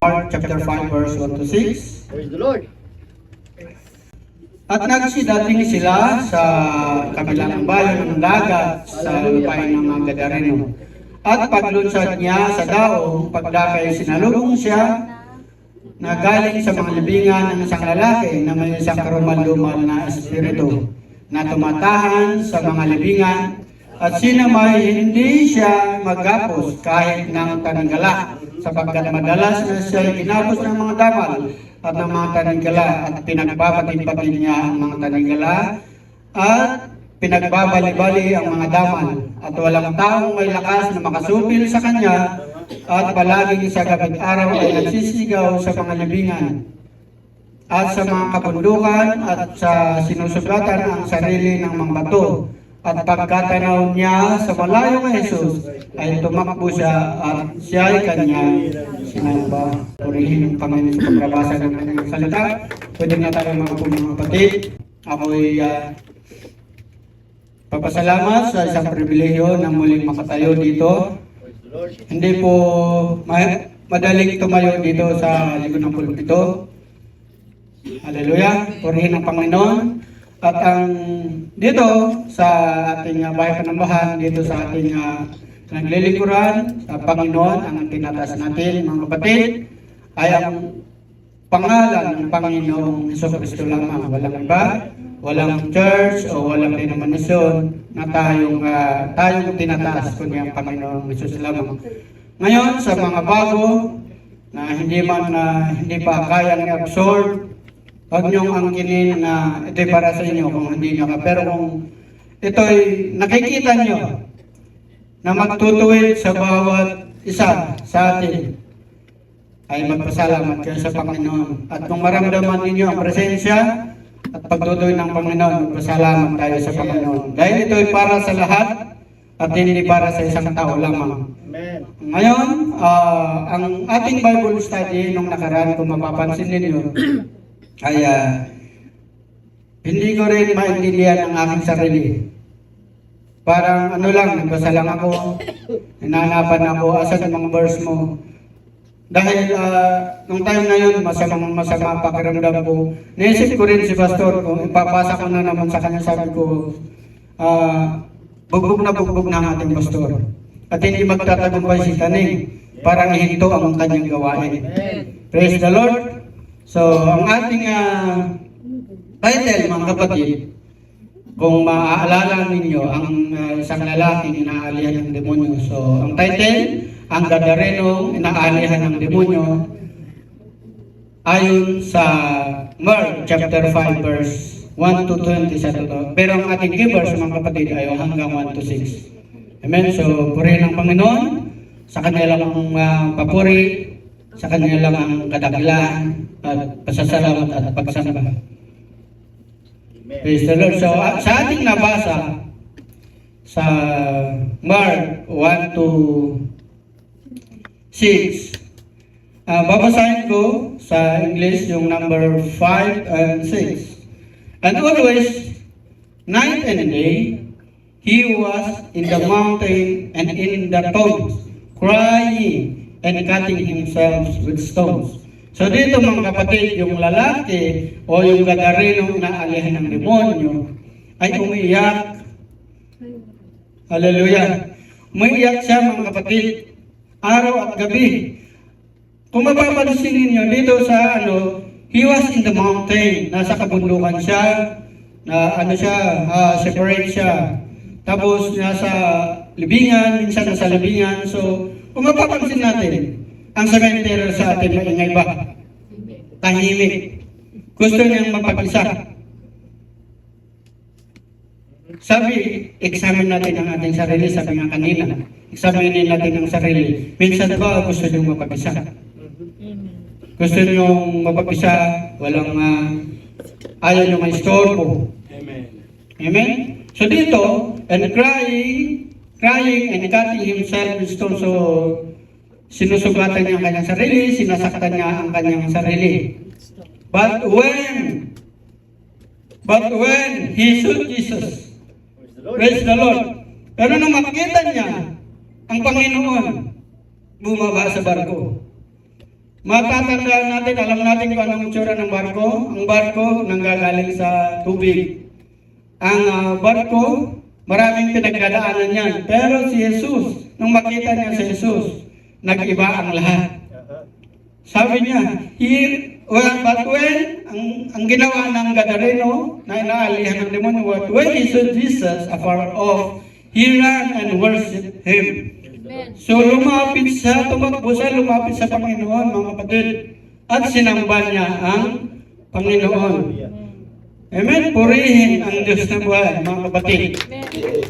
Mark chapter 5 verse 1 to 6. Praise the Lord. At nagsidating sila sa kabilang bayan ng dagat sa lupain ng mga Gadareno. At paglunsad niya sa daong, pagdakay sinalubong siya na galing sa mga libingan ng isang lalaki na may isang karumal-dumal na espiritu na tumatahan sa mga libingan at sinamay hindi siya magapos kahit ng tanigala sapagkat madalas na siya ginapos ng mga damal at ng mga tanigala at pinagbabati-bati niya ang mga tanigala at pinagbabali-bali ang mga damal at walang taong may lakas na makasupil sa kanya at palaging sa gabing araw ay nagsisigaw sa mga libingan at sa mga kabundukan at sa sinusugatan ang sarili ng mga bato. At pagkatanaw niya sa malayo ng Jesus ay tumakbo siya at siya ay kanya sinamba. Purihin ang Panginoon sa pagbabasa ng kanyang salita. Pwede na tayo mga kapatid. Ako'y papasalamat sa isang pribilehiyo na muling makatayo dito. Hindi po madaling tumayo dito sa likod ng pulpito. Hallelujah! Purihin ang Panginoon. At ang dito sa ating bahay panambahan, dito sa ating naglilingkuran sa Panginoon, ang tinatas natin mga kapatid, ay ang pangalan ng Panginoong Jesucristo lamang. Walang iba, walang church o walang denominasyon na tayong tinataas kundi ang Panginoong Jesus lamang. Ngayon sa mga bago na hindi pa kayang i-absorb, huwag niyong angkinin na ito'y para sa inyo kung hindi nyo ka. Pero kung ito'y nakikita nyo na magtutuwid sa bawat isa sa atin, ay magpasalamat kayo sa Panginoon. At kung maramdaman ninyo ang presensya at pagtutuwid ng Panginoon, magpasalamat tayo sa Panginoon. Dahil ito'y para sa lahat at hindi para sa isang tao lamang. Amen. Ngayon, ang ating Bible study nung nakaraan, kung mapapansin ninyo, ay hindi ko rin maintindihan ang aking sarili. Parang nagbasa lang ako, hinahanapan ako, asan ang mga verse mo. Dahil nung time na yun, masama pakiramdam ko. Naisip ko rin si Pastor, kung ipapasa ko na naman sa kanya, sabi ko, bugbog na ang ating Pastor. At hindi magtatagumpay si Taning, parang ihinto ang kanyang gawain. Praise the Lord! So, ang ating title, mga kapatid, kung maaalala ninyo, ang isang lalaking inaalihan ng demonyo. So, ang title, ang Gadareno inaalihan ng demonyo, ayon sa Mark chapter 5 verse 1 to 20 sa totoo. Pero ang ating key verse, mga kapatid, ay hanggang 1 to 6. Amen? So, purihin ang Panginoon, sa Kanya lang ang papuri, sa Kanya lang ang kadakilaan, at pasasalamat at pagsamba. Praise the Lord. So, sa ating nabasa sa Mark 1 to 6, babasahin ko sa English yung number 5 and 6. And always, night and day, he was in the mountain and in the tombs, crying and cutting himself with stones. So dito mga kapatid, yung lalaki o yung Gadareno inaalihan ng demonyo ay umiiyak. Hallelujah. Umiiyak siya mga kapatid, araw at gabi. Kung mapapansin ninyo dito sa he was in the mountain, nasa kabundukan siya, na separate siya. Tapos nasa libingan, minsan nasa libingan. So kung mapapansin natin, ang cemetery sa atin maingay ba? Tahimik. Gusto niyang mapag-isa. Sabi, examine natin ang ating sarili, sabi nga kanina. Examine natin ang sarili. Minsan ba gusto niyong mapag-isa? Gusto niyong mapag-isa, walang ayaw niyong maistorbo. Amen. Amen? So dito, and crying and cutting himself with stones. So, sinusugatan niya ang kanyang sarili, sinasaktan niya ang kanyang sarili. But when he saw Jesus, praise the Lord. Pero nung makita niya ang Panginoon, bumaba sa barko. Matatandaan natin, alam natin kung anong itsura ng barko. Ang barko nanggagaling sa tubig. Ang barko, maraming pinagdadaanan yan. Pero si Jesus, nung makita niya si Jesus, nag-iba ang lahat. Sabi niya, but when, ang ginawa ng Gadareno na inaalihan ng demonyo, when he saw Jesus afar off, he ran and worshiped him. So lumapit sa Panginoon, mga kapatid, at sinamba niya ang Panginoon. Amen? Purihin ang Diyos na buhay, mga kapatid.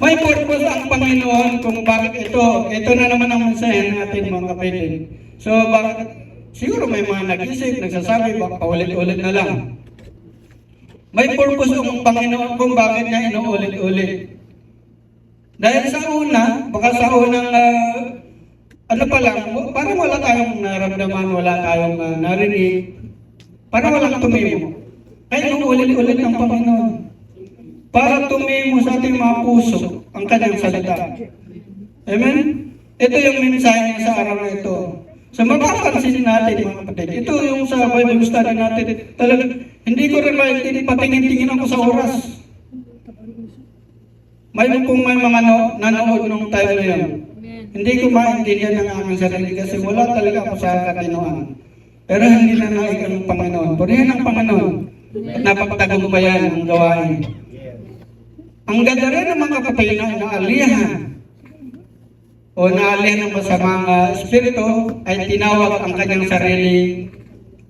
May purpose ang Panginoon kung bakit ito. Ito na naman ang mensahe natin, mga kapatid. So bakit? Siguro may mga nag-isip, nagsasabi, baka paulit-ulit na lang. May purpose ang Panginoon kung bakit niya inuulit-ulit. Dahil sa una, baka sa unang, ano pa lang, parang wala tayong naramdaman, wala tayong narinig, parang walang tumimo. Kaya inuulit-ulit ng Panginoon. Para tumimo sa ating mga puso ang kanyang salita. Amen? Ito yung mensahe niya sa araw na ito. So mapapansin natin, mga kapatid, ito yung sa Bible study natin, talagang hindi ko rin maintindihan, patingin-tingin ako sa oras. Kung may mga nanood nung time na yun, hindi ko maintindihan ng aking sarili kasi wala talaga ako sa katinoan. Pero hindi na naik ang Panginoon. Purihan ang Panginoon at napagtagumpayan ang gawain. Ang ganda rin ng mga kapatid na inaalihan o naalihan ng masamang espiritu ay tinawag ang kanyang sarili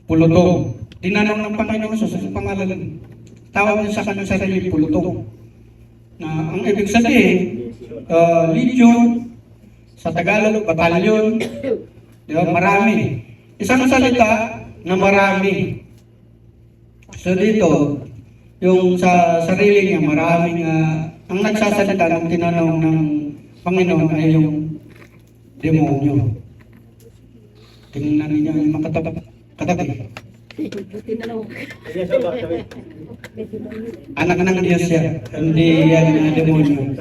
pulutong. Tinanong ng Panginoon sa pangalan, tawag niya sa kanyang sarili pulutong. Na ang ibig sabihin, legion, sa Tagalog, batalyon, di ba, marami. Isang salita na marami. So dito, yung sa sarili niya, maraming, ang nagsasalita ng tinanong ng Panginoon ay yung demonyo. Tingnan niyo yung mga katabi. Anak ng Diyos yan, hindi yan na demonyo.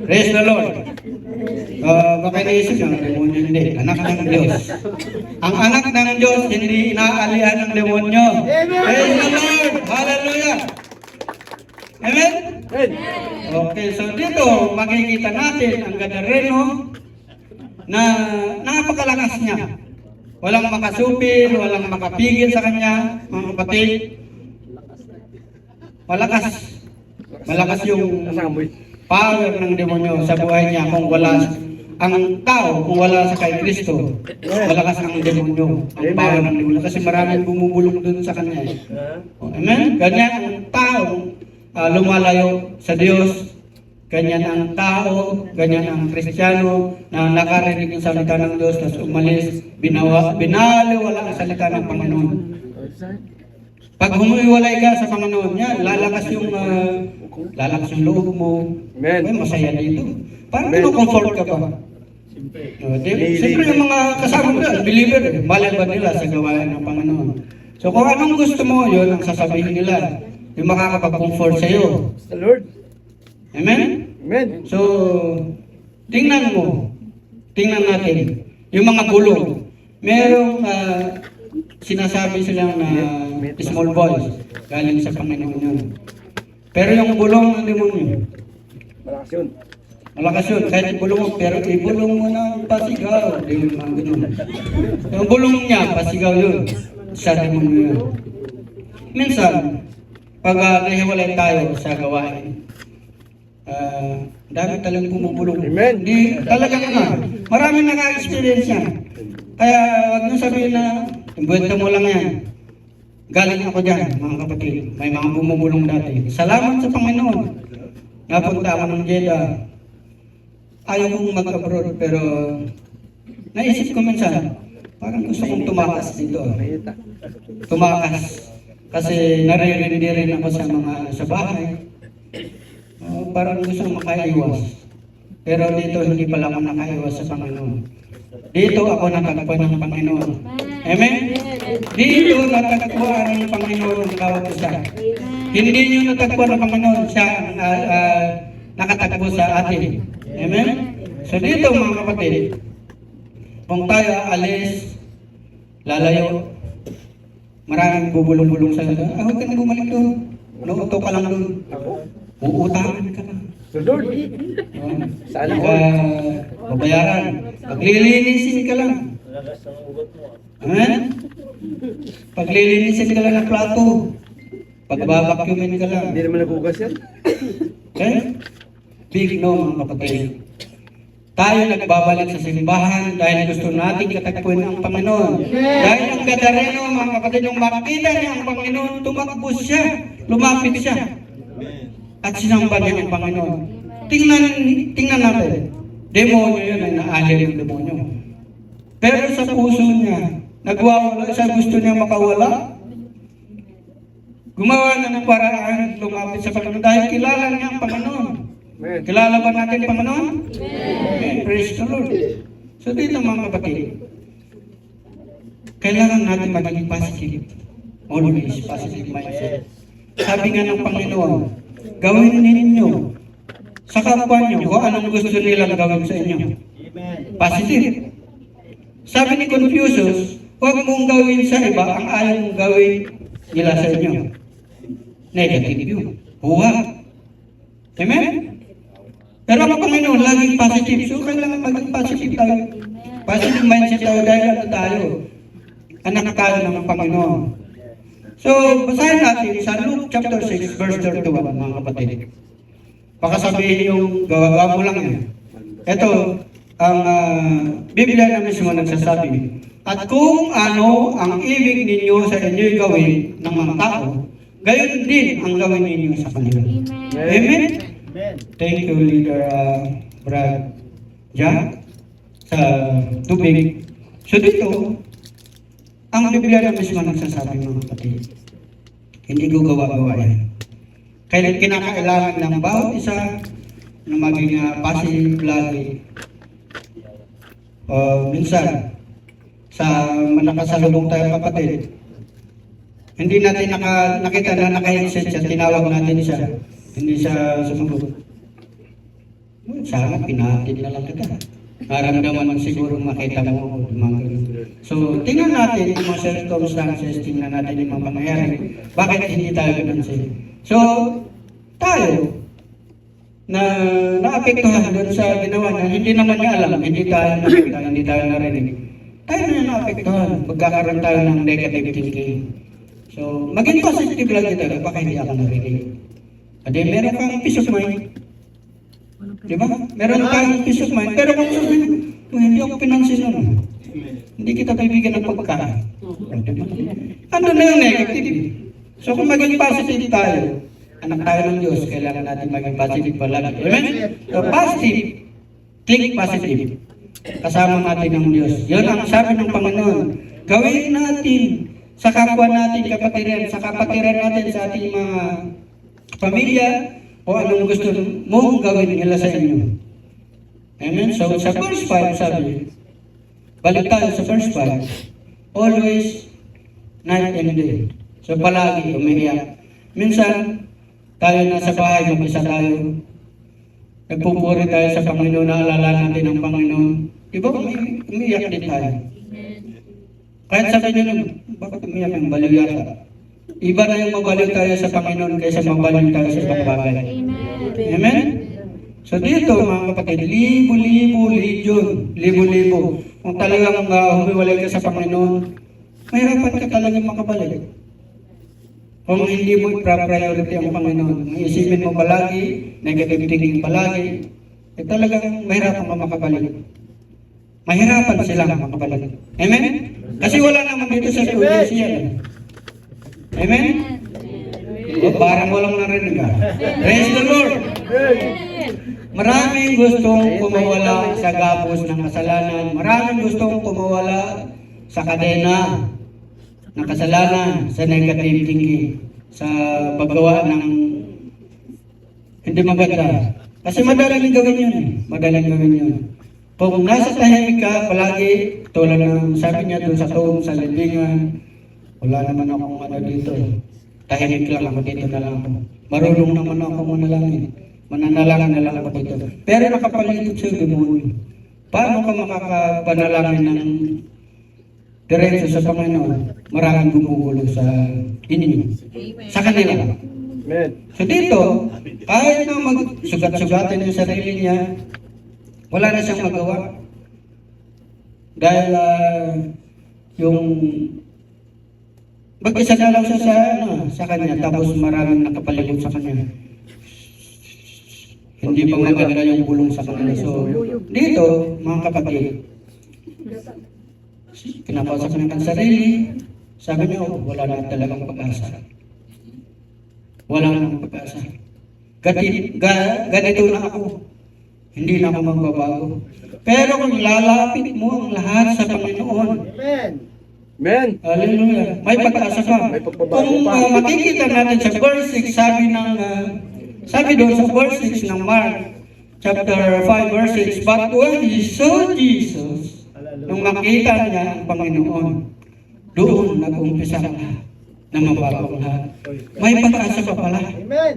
Praise the Lord. Baka naisip yung demonyo, hindi. Anak ng Diyos. Ang anak ng Diyos, hindi inaalihan ng demonyo. Praise the Lord. Hallelujah. Amen? Okay, so dito makikita natin ang Gadareno na napakalakas niya. Walang makasupil, walang makapigil sa kanya, mga kapatid. Malakas yung power ng demonyo sa buhay niya kung wala ang tao, kung wala sa kay Kristo. Malakas ang demonyo, ang power ng demonyo kasi maraming bumubulong dun sa kanya. Amen? Ganyan ang tao lumalayo sa Diyos. Ganyan ang tao, ganyan ang Kristiyano na nakarinig ng salita ng Diyos, tapos umalis, binaliwala ang salita ng Panginoon. Pag humiwalay ka sa Panginoon niya, lalakas yung loob mo. Ay, masaya dito. Parang comfort ka pa. Siyempre yung mga kasama mo, believer, malay ba nila sa gawain ng Panginoon. So kung anong gusto mo, yun ang sasabihin nila. Yung makakapag-comfort sa iyo. The Lord. Amen? Amen. So, tingnan natin, yung mga bulong. Merong sinasabi silang small boys, galing sa Panginoon yun. Pero yung bulong ng demonyo, Malakas yun. malakas yun, kahit bulong mo, pero ibulong mo na pasigaw. Yung bulong niya, pasigaw yun, sa demonyo yun. Minsan, pag nahiwalay tayo sa gawain, dami talagang bumubulong. Amen. Di, talaga naman. Marami naka-experience yan. Kaya wag nyo sabihin na, buwenta mo lang yan. Galing ako dyan, mga kapatid. May mga bumubulong dati. Salamat sa Panginoon. Napunta ako ng Jeddah. Ayaw kong mag-abroad, pero naisip ko minsan, parang gusto kong tumakas dito. Tumakas. Kasi naririnig rin ako sa mga sa bahay. Parang gusto makaiwas. Pero dito hindi pala ako nakaiwas sa Panginoon. Dito ako natagpuan ng Panginoon. Amen? Dito natagpuan ng Panginoon ang bawat isa. Hindi nyo natagpuan ng Panginoon, siya ang nakatagpo sa atin. Amen? So dito mga kapatid, kung tayo alis, lalayo. Maraming bubulong-bulong sa huwag ka na bumalik doon. Nauuto ka lang doon. Uutangan ka lang. Lord. Sana ka babayaran. Paglilinisin ka lang. Amen? Paglilinisin ka lang ng plato. Pagbabacuumin ka lang. Hindi naman nagugas yan. Okay? Big no, mga kapatid. Tayo nagbabalik sa simbahan dahil gusto nating katagpuin ang Panginoon. Dahil ang Gadareno, mga kapatid, nung makita niya ang Panginoon, tumakbo siya, lumapit siya. At sinamba niya ang Panginoon. Tingnan natin. Demonyo yun ay naalil ng demonyo. Pero sa puso niya, nagwawala siya, gusto niya makawala. Gumawa na ng paraan, lumapit sa Panginoon dahil kilala niya ang Panginoon. Kilala ba natin ang Panginoon? Amen. Praise the Lord. So dito mga kapatid, kailangan natin maging positive. Always positive mindset. Sabi nga ng Panginoon, gawin ninyo sa kapwa nyo kung anong gusto nilang gawin sa inyo. Positive. Sabi ni Confucius, huwag mong gawin sa iba ang ayaw mong gawin nila sa inyo. Negative yun. Huwag. Amen? Pero ang Panginoon, laging positive. So, kailangan maging positive tayo. Positive mindset tayo dahil ano tayo? Anak tayo ng Panginoon. So, basahin natin sa Luke chapter 6, verse 31, mga kapatid. Baka sabihin yung gawa mo lang yan. Ito, ang Biblia na mismo nagsasabi. At kung ano ang ibig ninyo sa inyo'y gawin ng mga tao, gayon din ang gawin ninyo sa kanila. Amen? Thank you, Leader Brad Jack, sa tubig. So dito, ang Biblia na mismo nagsasabi, mga kapatid, hindi ko gawa-gawa yan. Kaya kinakailangan ng bawat isa na maging passive lagi. Minsan, sa nakasalubong tayo kapatid, hindi natin nakita na naka-headset siya, tinawag natin siya. Hindi siya sumagot. Sana pinahatid na lang kita. Naramdaman mo siguro makita mo mga ganun. So, tingnan natin yung mga circumstances, tingnan natin yung mga pangyayari. Bakit hindi tayo ganun siya? So, tayo, na naapektuhan doon sa ginawa na hindi naman niya alam, hindi tayo nakita, hindi tayo narinig. Tayo na naapektuhan, magkakaroon tayo ng negative thinking. So, maging positive lang tayo, baka hindi ako narinig. Adi, meron kang peace of mind. Di ba? Meron kang peace of mind. Pero kung sabihin, hindi ako pinansin nun. Hindi kita bibigyan ng pagkain. Ano na yung negative? So kung maging positive tayo, anak tayo ng Diyos, kailangan natin maging positive palagi. Amen? So positive, think positive. Kasama natin ang Diyos. Yun ang sabi ng Panginoon. Gawin natin sa kapwa natin, kapatiran, sa kapatiran natin sa ating mga pamilya, o anong gusto mong gawin nila sa inyo. Amen? So, sa verse 5, sabi, balik tayo sa verse 5, always, night and day. So, palagi umiiyak. Minsan, tayo nasa bahay, mag-isa tayo. Nagpupuri tayo sa Panginoon, naalala natin ang Panginoon. Di ba, umiiyak din tayo. Kahit sabi nyo, bakit umiiyak ang baliw yata? Iba na yung mabaliw tayo sa Panginoon kaysa mabaliw tayo sa ibang bagay. Amen? So dito, mga kapatid, libo-libo, libo-libo. Kung talagang humiwalay ka sa Panginoon, mahirapan ka talagang makabalik. Kung hindi mo i-priority ang Panginoon, isipin mo palagi, negative thinking palagi, talagang mahirapan ka makabalik. Mahirapan sila makabalik. Amen? Kasi wala naman dito sa Ecclesia. Amen? O, parang walang narinig ka. Praise the Lord! Maraming gustong kumawala sa gapos ng kasalanan. Maraming gustong kumawala sa kadena ng kasalanan, sa negative thinking, sa paggawa ng hindi maganda. Kasi madaling gawin yun. Madaling gawin yun. Kung nasa tahimik ka, palagi, tulad ng sabi niya doon sa tuong sa libingan, wala naman akong ano dito. Tahimik lang ako dito na lang ako. Marunong naman ako manalangin. Mananalangin na lang ako dito. Pero nakapaligid sa demonyo. Paano ka makakapanalangin ng diretso sa Panginoon, maraming gumugulo sa inyo, sa kanila. Amen. So dito, kahit na magsugat-sugatin yung sarili niya, wala na siyang magawa. Dahil yung mag-isa na lang siya sa kanya, tapos maraming nakapalibot sa kanya. Hindi pa maganda yung bulong sa kanila. So dito, mga kapatid, kinapasa ko ng sarili, sabi niya, wala na talagang pag-asa. Wala nang pag-asa. Ganito na ako. Hindi na ako magbabago. Pero kung lalapit mo ang lahat sa Panginoon, Amen. hallelujah, may pag-asa pa. May pagbabago Kung pa. makikita natin sa verse 6, sabi doon sa verse 6 ng Mark, chapter 5, verse 6, but when he saw Jesus, nung makita niya ang Panginoon, doon nag-umpisa na mababang lahat. May pag-asa pa pala. Amen.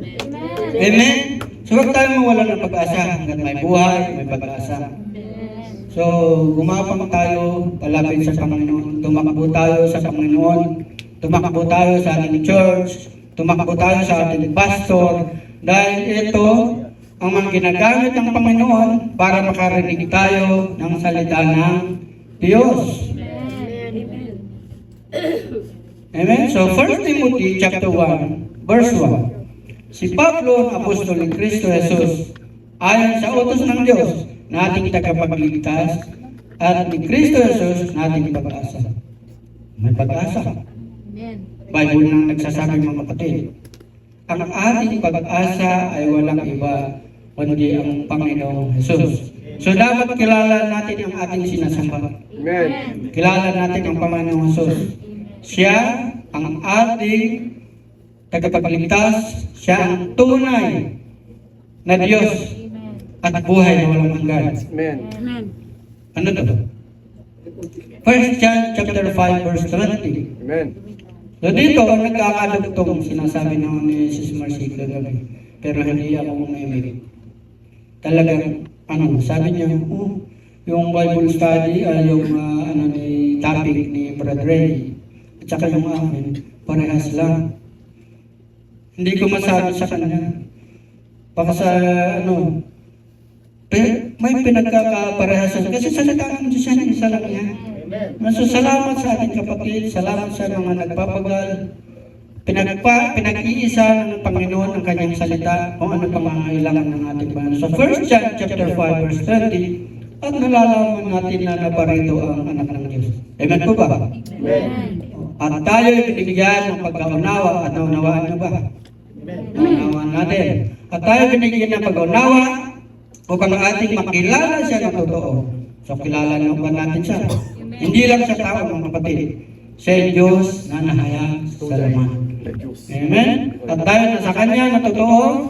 Amen? So huwag tayong mawala ng pag-asa hanggat may buhay, may pag-asa. So gumapang tayo, palapit sa Panginoon, tumakbo tayo sa Panginoon, tumakbo tayo sa ating church, tumakbo tayo sa ating pastor, dahil ito ang mga ginagamit ng Panginoon para makarinig tayo ng salita ng Diyos. Amen? So 1 Timothy chapter 1, verse 1. Si Pablo, ang apostol ni Kristo Jesus, ayon sa utos ng Diyos, na ating tagapagligtas, at ni Kristo Jesus na ating pag-asa. May pag-asa. Bible nang nagsasabi, mga kapatid, ang ating pag-asa ay walang iba kundi ang Panginoong Jesus. So dapat kilala natin ang ating sinasamba. Amen. Kilala natin ang Panginoong Jesus. Siya ang ating tagapagligtas, siya ang tunay na Diyos at buhay na walang hanggan. Amen. Ano to? 1 John chapter 5 verse 20. Amen. So dito, nagkakadugtong sinasabi naman ni Jesus Marcy kagabi. Pero hindi ako umimig. Talagang, sabi niya, yung Bible study, yung ni topic ni Brother Ray, at saka yung amin, parehas lang. Hindi ko masabi sa kanya. Baka sa, may pinagkakaparehasan. Kasi salita ng Diyos yan, isa lang yan. So, salamat sa ating kapatid, salamat sa mga nagpapagal. Pinag-iisa ng Panginoon ang kanyang salita kung ano pangangailangan ng ating Panginoon. So 1 John chapter 5 verse 30, at nalalaman natin na naparito ang anak ng Diyos. Amen po ba? Amen. At tayo binigyan ng pagkaunawa at naunawaan na ba? Naunawaan natin. At tayo binigyan ng pag-unawa upang ating makilala siya ng totoo. So kilala na ba natin siya? Hindi lang siya tao, mga kapatid. Siya Diyos na nahayag sa laman. Amen? At tayo nasa Kanya na totoo,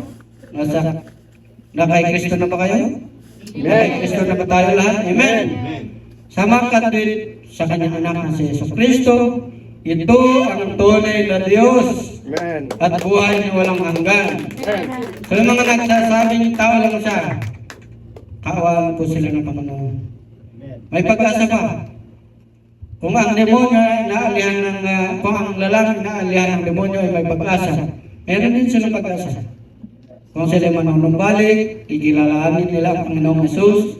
na kay Kristo na ba kayo? Na kay Kristo na ba tayo lahat? Amen? Samakat din sa Kanyang anak na si Yesus Kristo, ito ang tunay na Diyos Amen. at buhay na walang hanggan. So yung mga nagsasabing tao lang siya, kaawaan po sila ng Panginoon. May pag-asa pa. Kung ang demonyo ay naalihan kung ang lalaki naalihan ng demonyo ay may pag-asa, meron din silang pag-asa. Kung sila manunumbalik, ikilalanin nila ang Panginoong Jesus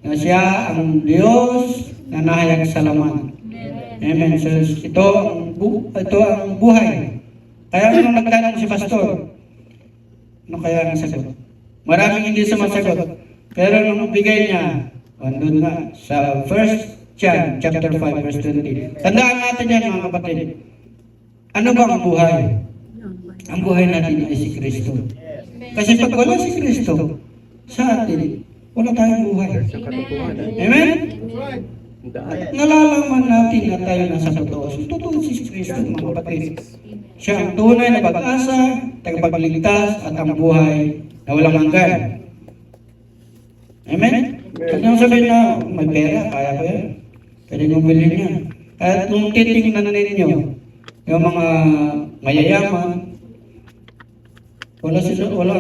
na siya ang Diyos na nahayag sa laman. Amen. So ito ang buhay. Kaya nung nagtanong si Pastor, ano kaya ang sagot? Maraming hindi sumasagot. Pero nung bigay niya, andun na sa 1 John chapter 5 verse 20. Tandaan natin yan, mga kapatid. Ano ba ang buhay? Ang buhay natin ay si Kristo. Kasi pag wala si Kristo sa atin, wala tayong buhay. Amen? At nalalaman natin na tayo nasa totoo. So, totoo si Kristo, mga kapatid. Siya ang tunay na pag-asa, tagapagligtas, at ang buhay na walang hanggan. Amen? Huwag niyong sabihin na may pera, kaya ko yan. Pwede niyong bilhin niya. At kung titingnan ninyo, yung mga mayayaman, wala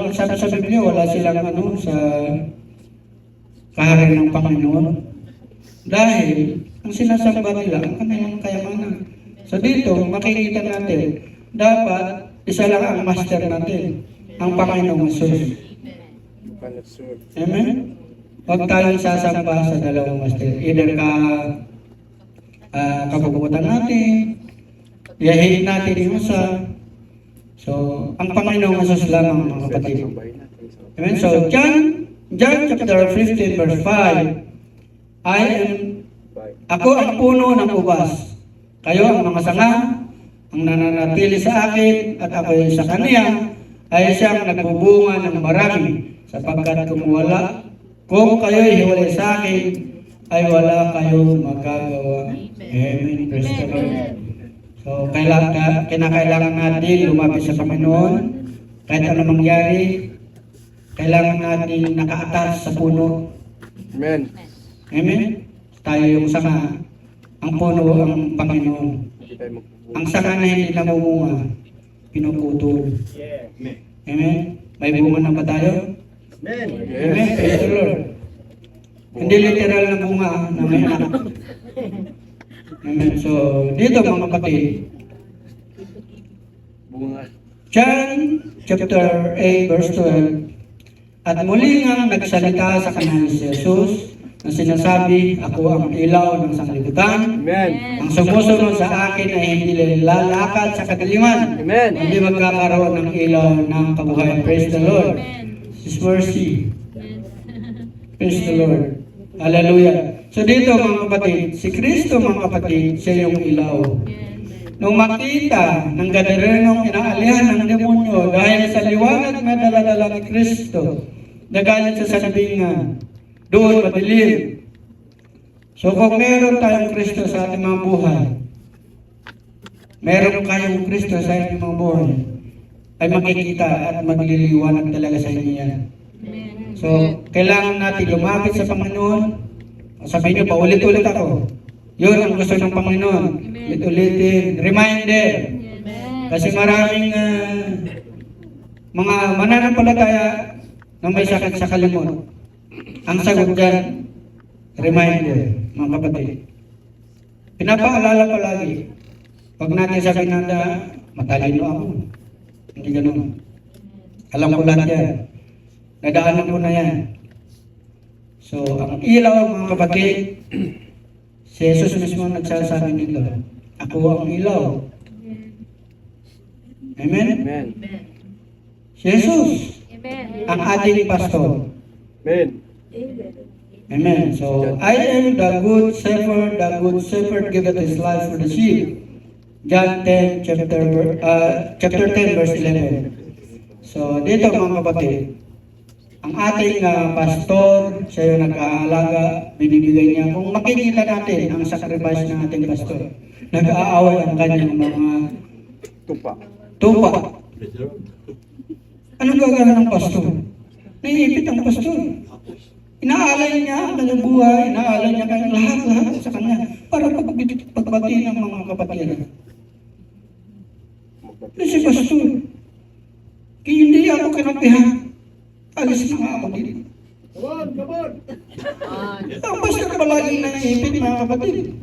sabi sa Biblia, wala silang sa kaharian ng Panginoon. Dahil ang sinasamba nila ang kanilang kayamanan. So dito, makikita natin, dapat isa lang ang master natin, ang Panginoong Jesus. Amen? Huwag tayong sasamba sa dalawang master. Either kabubutan natin, yahin natin yung isa. So, ang Panginoong Jesus lang ang mga kapatid. Amen? So, John chapter 15 verse 5, ako ang puno ng ubas. Kayo ang mga sanga, ang nananatili sa akin at ako sa kaniya, ay siyang nagbubunga ng marami, sapagkat kung kayo'y hiwalay sa akin, ay wala kayong magagawa. Amen. Praise the Lord. So, kinakailangan natin lumapit sa Panginoon, kahit ano mangyari, kailangan natin nakaatas sa puno. Amen. Amen. Tayo yung sanga, ang puno ang Panginoon. Ang sanga na hindi namumunga, pinuputol. Amen. May bunga na ba tayo? Amen. Amen. Praise the Lord. Hindi literal na bunga na may anak. Amen. So, dito mga kapatid, Bunga. John chapter 8 verse 12, at muli nga nagsalita sa kanya si Jesus na sinasabi, ako ang ilaw ng sanglibutan. Amen. Ang sumusunod sa akin ay hindi lalakad sa kadiliman, Amen. hindi magkakaroon ng ilaw ng kabuhayan. Praise the Lord. His mercy. Praise the Lord. Hallelujah. So dito mga kapatid, si Kristo mga kapatid, siya yung ilaw. Nung makita ng Gadarenong inaalihan ng demonyo dahil sa liwanag na daladala ni Kristo, nagalit sa sanibingan, doon madilim. So kung meron tayong Kristo sa ating mga buhay, meron kayong Kristo sa ating mga buhay, ay makikita at magliliwanag talaga sa inyo yan. So, kailangan natin lumapit sa Panginoon. Sabihin nyo, paulit-ulit ako. Yun ang gusto ng Panginoon. Ulit-ulitin. Reminder. Kasi maraming mga mananampalataya na may sakit sa kalimot. Ang sagot dyan, reminder, mga kapatid. Pinapaalala palagi. Huwag natin sabihin na matalino ako. Hindi ganun. Alam ko lahat yan. Nadaanan ko na yan. So, ang ilaw, mga kapatid, si Jesus mismo nagsasabi nito, ako ang ilaw. Amen? Amen. Si Jesus, ang ating pastor. Amen. Amen. So, I am the good shepherd giveth his life for the sheep. John 10, chapter 10, verse 11. So, dito mga kapatid, ang ating pastor, siya yung nag-aalaga, binibigay niya. Kung makikita natin ang sacrifice ng ating pastor, nag-aaway ang kanyang mga tupa. Anong gagawin ng pastor? Naiipit ang pastor. Inaalay niya ang kanyang buhay, inaalay niya kanyang lahat sa kanya para pagbati ng mga kapatid. Si pastor, kaya hindi ako kinapihan. Alis na nga ako dito. Ang pastor palagi naiipit mga kapatid.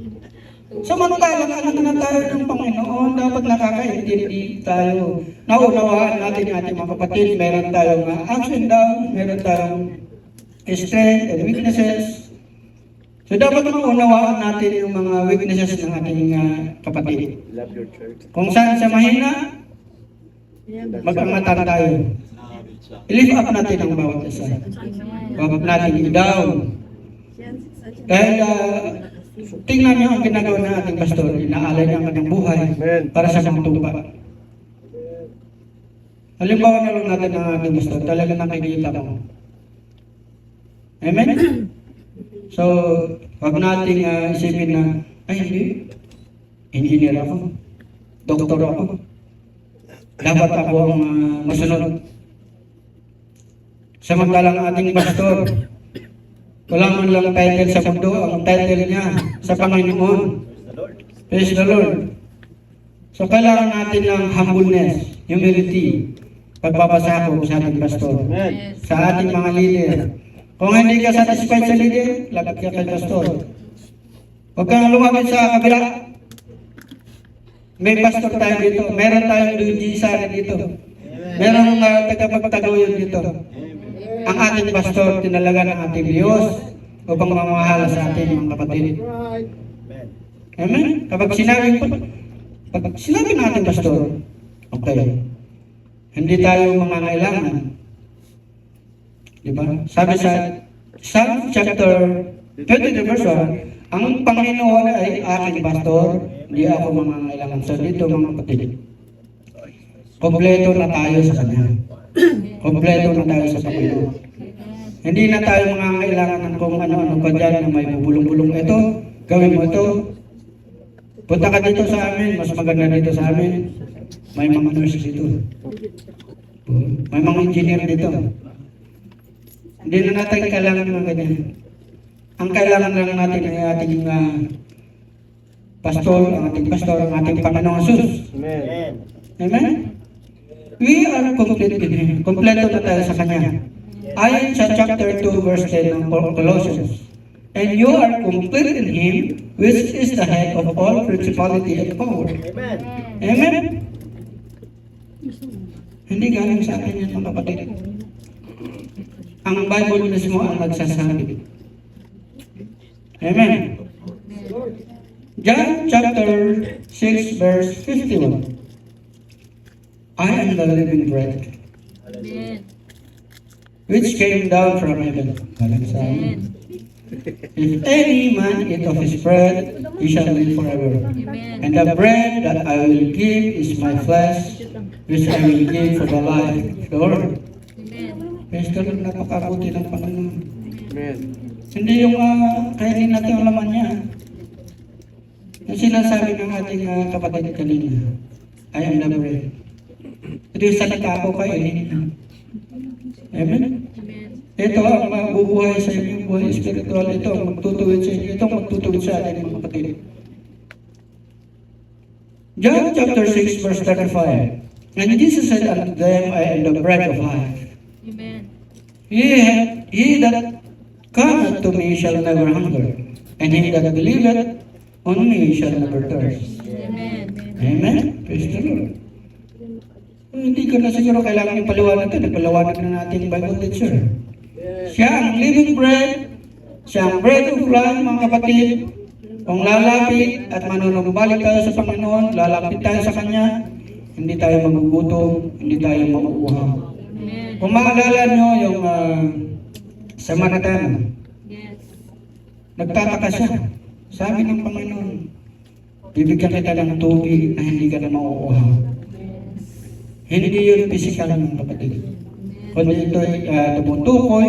Samantalang anak na tayo ng Panginoon, dapat nakakaintindi tayo. Naunawaan natin ang ating mga kapatid. Meron tayong ups and downs, meron tayong strength and weaknesses. So dapat maunawaan natin yung mga weaknesses ng ating kapatid. Love your church. Kung saan sa mahina, mag-angatan tayo. I-lift up natin ang bawat isa. Huwag natin i-down. Dahil tingnan niyo ang ginagawa ng ating pastor. Inaalay niya ang kanyang buhay para sa mga tupa. Halimbawa na lang natin ang ating pastor. Talaga nakikita mo. Amen? So, huwag natin isipin na, ay hindi, engineer ako, doktor ako, dapat ako ang masunod. Samantalang ating pastor, wala man lang title sa mundo, ang title niya sa Panginoon. Praise the Lord. So kailangan natin ng humbleness, humility, pagpapasakop sa ating pastor, sa ating mga leader. Kung hindi ka satisfied sa leader, lapit ka kay pastor. Huwag kang lumapit sa kabila. May pastor tayo dito. Meron tayong Luigi sana dito. Meron tagapagtaguyod dito. Ang ating pastor, tinalaga ng ating Diyos upang mamahala sa ating mga kapatid. Amen? Pag sinabi ng ating pastor, okay, hindi tayo mangangailangan. Diba? Sabi sa Psalm chapter 22 verse 1, ang Panginoon ay aking pastor, hindi ako mangangailangan. So dito mga kapatid, kompleto na tayo sa Kanya. Kompleto na tayo sa Panginoon. Hindi na tayo mangangailangan ng kung ano-ano pa dyan na may bubulong-bulong. Ito, gawin mo ito. Punta ka dito sa amin, mas maganda dito sa amin. May mga nurse dito. May mga engineer dito. Hindi na natin kailangan ng ganyan. Ang kailangan lang natin ay ating pastor, ang ating Panginoong Jesus. Amen. Amen? We are complete in Him. Kompleto na tayo sa Kanya. Ayon sa chapter 2 verse 10 ng Colossians. And you are complete in Him, which is the head of all principality and power. Amen. Amen? Hindi galing sa akin yan mga kapatid. Ang Bible mismo ang nagsasabi. Amen. John chapter 6 verse 51. I am the living bread, which came down from heaven. Galing sa amin. If any man eat of his bread, he shall live forever. And the bread that I will give is my flesh, which I will give for the life of the world. Praise the Lord, napakabuti ng Panginoon. Amen. Hindi yung kainin natin ang laman niya. Yung sinasabi ng ating kapatid kanina, I am the bread. Ito yung salita ko kainin. Amen? Ito ang mabubuhay sa inyong buhay spiritual. Ito ang magtutuwid sa inyo. Ito ang magtutuwid sa atin mga kapatid. John chapter 6 verse 35. And Jesus said unto them, I am the bread of life. Amen. He that cometh to me shall never hunger, and he that believeth on me shall never thirst. Amen. Amen? Praise the Lord. Hindi ko na siguro kailangan yung paliwanag ito. Nagpaliwanag na natin yung Bible teacher. Siya ang living bread, siya ang bread of life, mga kapatid. Kung lalapit at manunumbalik tayo sa Panginoon, lalapit tayo sa Kanya, hindi tayo magugutom, hindi tayo mauuhaw. Amen. Kung maalala nyo yung Samaritan, Yes. nagtataka siya. Sabi ng Panginoon, bibigyan kita ng tubig na hindi ka na mauuhaw. Hindi yun physical ng kapatid. Kundi ito ay tumutukoy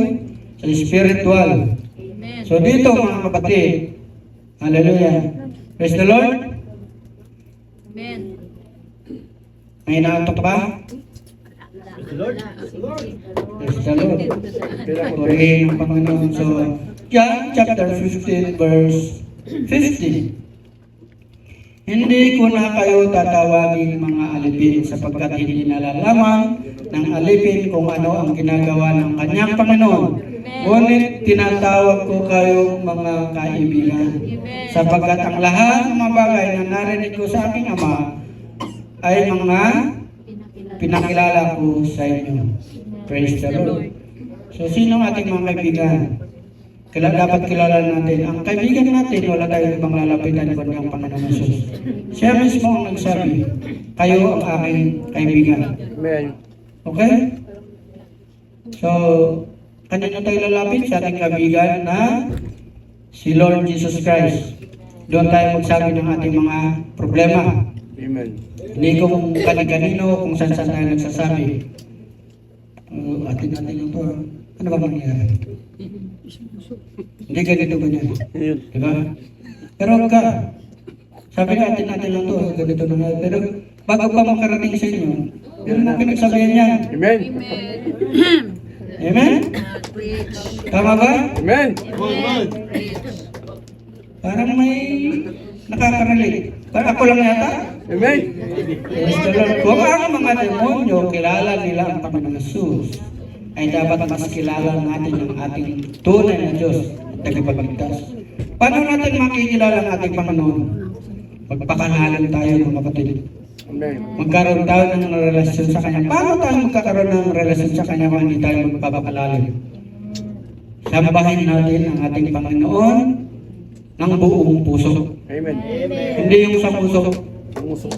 sa spiritual. Amen. So dito mga kapatid, hallelujah. Praise the Lord. Amen. May naantok ba? Lord. Praise the Lord. Purihin ang Panginoon. So, John chapter 15 verse 50. Hindi ko na kayo tatawagin mga alipin sapagkat hindi nalalaman ng alipin kung ano ang ginagawa ng kanyang Panginoon. Ngunit tinatawag ko kayo mga kaibigan sapagkat ang lahat ng mga bagay na narinig ko sa aking Ama ay mga pinakilala ko sa inyo. Praise the Lord. So, sino ang ating mga kaibigan? Dapat kilala natin. Ang kaibigan natin, wala tayong ibang lalapitan kundi ang Panginoon Jesus. Siya mismo ang nagsabi, kayo ang aking kaibigan. Amen. Okay? So, kanina tayo lalapit sa ating kaibigan na si Lord Jesus Christ. Doon tayo magsabi ng ating mga problema. Amen. Hindi kung kanino, kung saan tayo nagsasabi. Atin yung to. Ano ba mangyayari? Hindi ganito ba niya? Yun. Diba? Pero ka, sabi natin lang to, ganito na nga. Pero bago pa makarating sa inyo, meron na pinagsabihan niya. Amen. Amen? Preach. Tama ba? Amen. Amen. Preach. Parang may nakaka-relate. Parang ako lang yata. Amen. Praise the Lord. Kung ang mga demonyo kilala nila ang Panginoong Jesus, ay dapat mas kilala natin ang ating tunay na Diyos at tagapagligtas. Paano natin makikilala ang ating Panginoon? Magpakalalim tayo mga kapatid. Amen. Magkaroon tayo ng relasyon sa Kanya. Paano tayo magkakaroon ng relasyon sa Kanya kung hindi tayo magpapakalalim? Sambahin natin ang ating Panginoon ng buong puso. Amen. Hindi yung sa puso. Puso.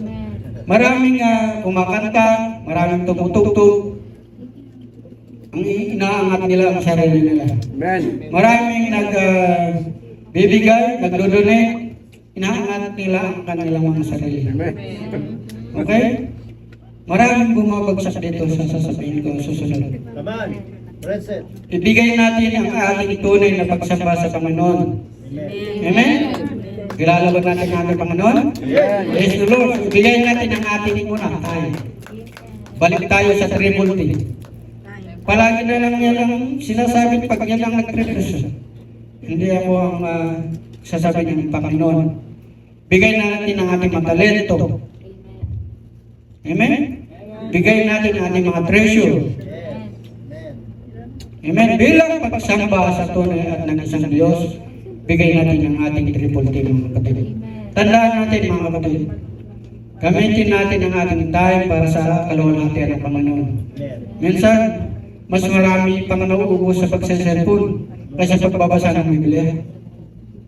Maraming kumakanta, maraming tumutugtog. Ang inaangat nila ang sarili nila. Amen. Maraming nagbibigay, nagdodonate, inaangat nila ang kanilang mga sarili. Amen. Okay? Maraming bumabagsak dito sa sasabihin ko susunod. Naman. Present. Ibigay natin ang ating tunay na pagsamba sa Panginoon. Amen? Kilala ba natin ang ating Panginoon? Praise the Lord. Ibigay natin ang ating una tayo. Balik tayo sa triple T. Palagi na lang yan ang sinasabi pag yan ang nag-repression. Hindi ako ang sasabi ng Panginoon. Bigay natin ang ating mga talento. Amen? Bigay natin ang ating mga treasure. Amen? Bilang pagsamba sa tunay at ng isang Diyos, bigay natin ang ating triple T mga kapatid. Tandaan natin mga kapatid, gamitin natin ang ating time para sa kaluwalhatian ng Panginoon. Minsan, mas marami pang nauubos sa pagsiselfon kaysa pagbabasa ng Biblia.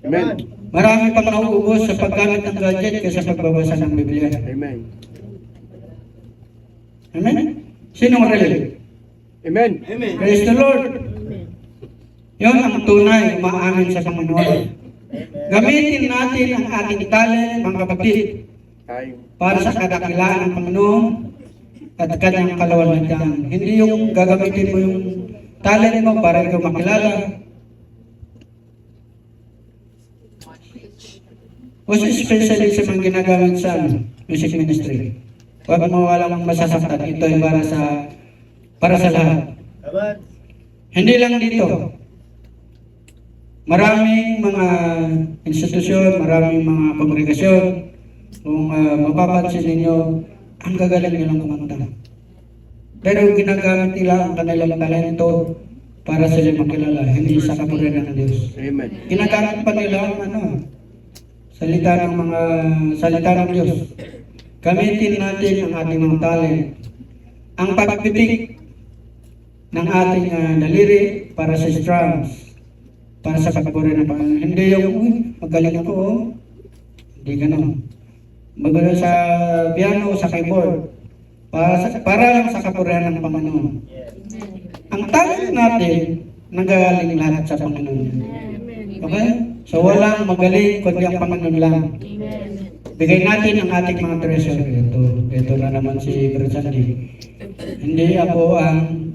Amen. Marami pang nauubos sa paggamit ng gadget kaysa pagbabasa ng Biblia. Amen. Amen? Sinong relate? Amen. Praise the Lord! Yun ang tunay umaamin sa Panginoon. Gamitin natin ang ating talent, mga kapatid, Tayo. para sa kadakilaan ng Panginoon at kanyang kaluwalhatian. Hindi yung gagamitin mo yung talent mo para ikaw makilala. Most especially sa mga ginagamit sa music ministry. Huwag mo walang masasaktan. Ito ay para sa lahat. Naman. Hindi lang dito. Maraming mga institusyon, maraming mga kongregasyon. Kung mapapansin ninyo, ang gagaling nilang kumanta. Pero ginagamit nila ang kanilang talento para sila makilala, hindi sa kapurihan ng Diyos. Amen. Ginagamit pa nila ang salita ng Diyos. Gamitin natin ang ating mga talent. Ang pagpipik ng ating daliri para sa strums, para sa pagpurihan ng Panginoon. Hindi yung, magaling ako, Hindi ganun. Magaling sa piano, sa keyboard, para lang sa kapurihan ng Panginoon. Ang talent natin, nanggagaling lahat sa Panginoon. Okay? So walang magaling, kundi ang Panginoon lang. Bigay natin ang ating mga treasure. Ito na naman si Brother Sandy. Hindi ako ang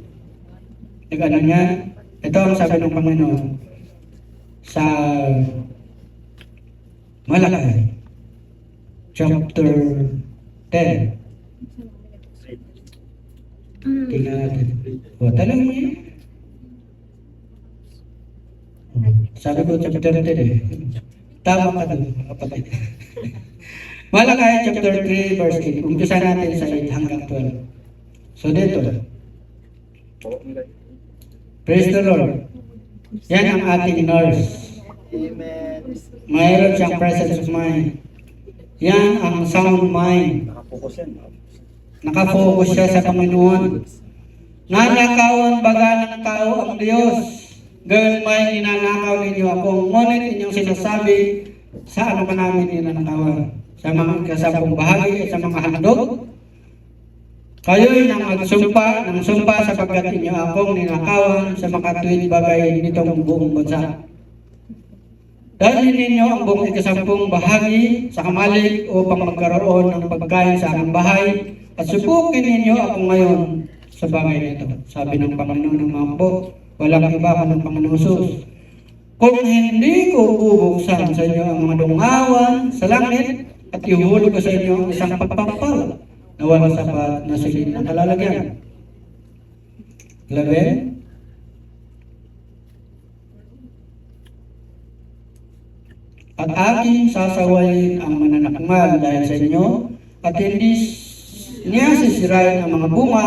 nag-ano niya. Ito ang sabi ng Panginoon sa Malakay, chapter 10. Tingnan natin. O, talagang mo yun. Sabi ko chapter 10 eh. Tama ka doon, mga kapatid. Malakay chapter 3 verse 8. Umpisa natin sa 8 hanggang 12. So dito. Praise the Lord. Yan ang ating nurse. Amen. Mayroon siyang presence of mind. Yan ang sound mind. Nakapokus yan. Nakafocus siya sa Panginoon. Nanakawan baga ng tao ang Diyos. Gawin may ninanakaw ninyo ako. Ngunit inyong sinasabi sa ano ka namin ninanakawan. Sa mga kasapong bahagi at sa mga handog. Kayo'y nang magsumpa ng sumpa sapagkat inyo akong ninakawan sa makatuwid bagay nitong buong bansa. Dalhin ninyo ang buong ikasampung bahagi sa kamalig upang magkaroon ng pagkain sa aming bahay at subukin ninyo ako ngayon sa bagay nito. Sabi ng Panginoon ng mga po, walang iba ka ng Panginoon Jesus. Kung hindi ko bubuksan sa inyo ang mga dungawan sa langit at ihulog ko sa inyo ang isang pagpapala na walang sapat na silid ng kalalagyan. 11. At aking sasawayin ang mananakmal dahil sa inyo at hindi niya sisirain ang mga bunga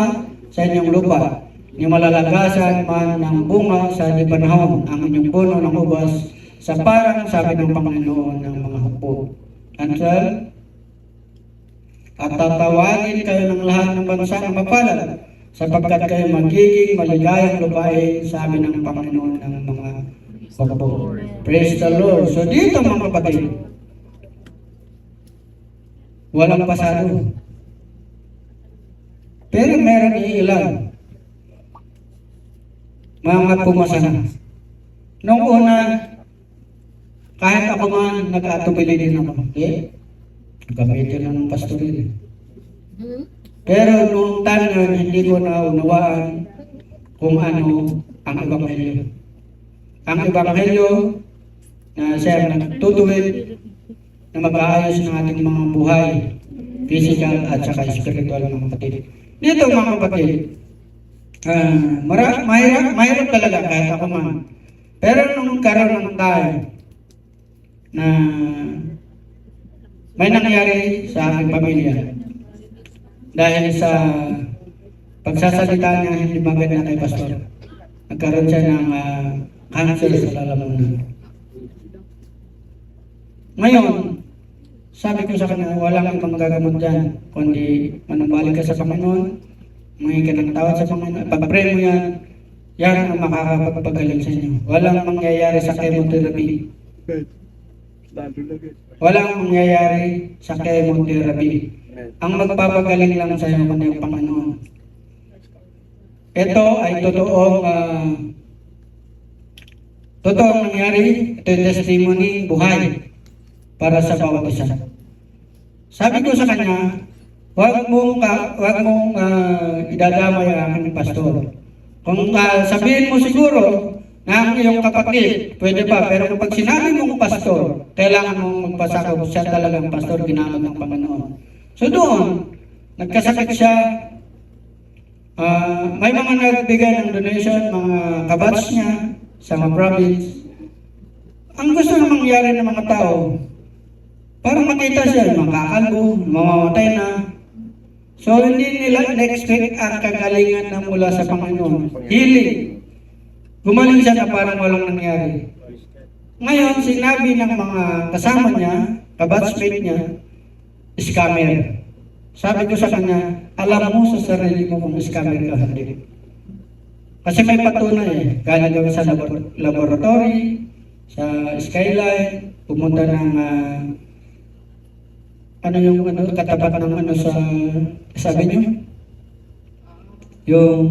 sa inyong lupa. Ni malalagasan man ng bunga sa libanahon ang inyong puno ng ubas sa parang sabi ng Panginoon ng mga hukbo. Until at tatawagin kayo ng lahat ng bansa na mapalad sapagkat kayo magiging maligayang lupain, sabi ng Panginoon ng mga hukbo. Praise the Lord. So dito mga kapatid, walang pasado. Pero meron iilan mga pumasa na. Noong una, kahit ako man nag-atubili din ako. Gamitin lang ng pastor yun. Pero noong time na hindi ko naunawaan kung ano ang Ebanghelyo. Ang Ebanghelyo na siya nagtutuwid na mag-aayos ng ating mga buhay, physical at saka spiritual mga kapatid. Dito mga kapatid, mahirap talaga kahit ako man. Pero nung karoon ng time na may nangyari sa aking pamilya dahil sa pagsasalita niya hindi maganda kay pastor, nagkaroon siya ng cancer sa lalamunan. Ngayon, sabi ko sa kanya, walang ibang gagamot dyan, kundi manambalik ka sa Panginoon, humingi ka ng tawad sa Panginoon, pag-pray mo yan, yan ang makakapagpagaling sa inyo. Walang mangyayari sa chemotherapy. Walang mangyayari sa chemotherapy. Ang magpapagaling lang sa iyo kundi ang Panginoon. Ito ay totoong nangyari. Ito yung testimony, buhay para sa bawat isa. Sabi ko sa kanya, huwag mong idadamay ang aking pastor. Kung sabihin mo siguro na ang iyong kapatid, pwede pa, pero kapag sinabi mong pastor, kailangan mong magpasakop siya talagang pastor, ginamit ng Panginoon. So doon, nagkasakit siya, may mga nagbigay ng donation, mga kabats niya sa mga province. Ang gusto na mangyari ng mga tao, parang makita siya, makakalbo, mamamatay na. So hindi nila in-expect ang kagalingan na mula sa Panginoon. Healing. Gumaling siya na parang walang nangyari. Ngayon, sinabi ng mga kasama niya, kabatchmate niya, scammer. Sabi ko sa kanya, alam mo sa sarili mo kung scammer ka hindi. Kasi may patunay eh. Galing kami sa laboratory, sa Skyline, pumunta ng katapat ng sa sabi niyo? Yung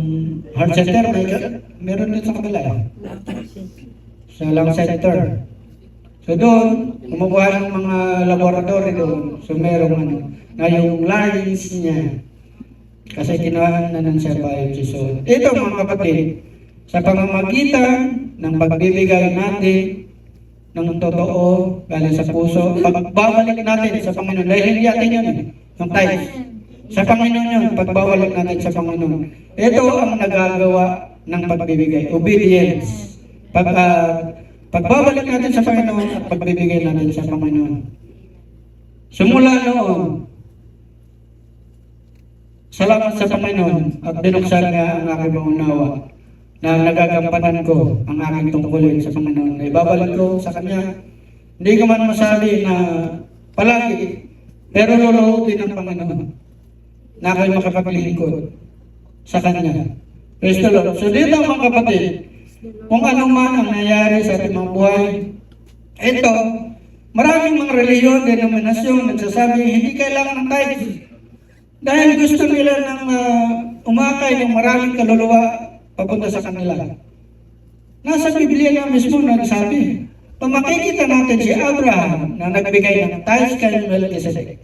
heart center, meron din sa kabila eh. Sa lung center. So doon, kumukuha ng mga laboratory doon. So meron na yung larynx niya. Kasi kinuhaan na ng siya biopsy. So ito mga kapatid, sa pamamagitan ng pagbibigay natin ng totoo, galing sa puso, pagbabalik natin sa Panginoon. Dahil hindi natin yun eh, yung tithes. Sa Panginoon yun, pagbabalik natin sa Panginoon. Ito ang nagagawa ng pagbibigay, obedience. Pagbabalik natin sa Panginoon at pagbibigay natin sa Panginoon. Simula noon, salamat sa Panginoon at binuksan niya ang aking pangunawa na nagagampanan ko ang aking tungkulin sa Panginoon. Ibabalik ko sa Kanya. Hindi ko man masabi na palagi, pero luluhubin ng Panginoon na ako'y makapaglingkod sa Kanya. Praise the Lord. So dito mga kapatid, kung ano man ang nangyari sa ating mga buhay, ito, maraming mga reliyon, denominasyon, nagsasabi, hindi kailangan ng tithes. Dahil gusto nila ng umakay ng maraming kaluluwa papunta sa kanila. Nasa Biblia na mismo nagsabi, kung makikita natin si Abraham na nagbigay ng tithes kay Melchizedek.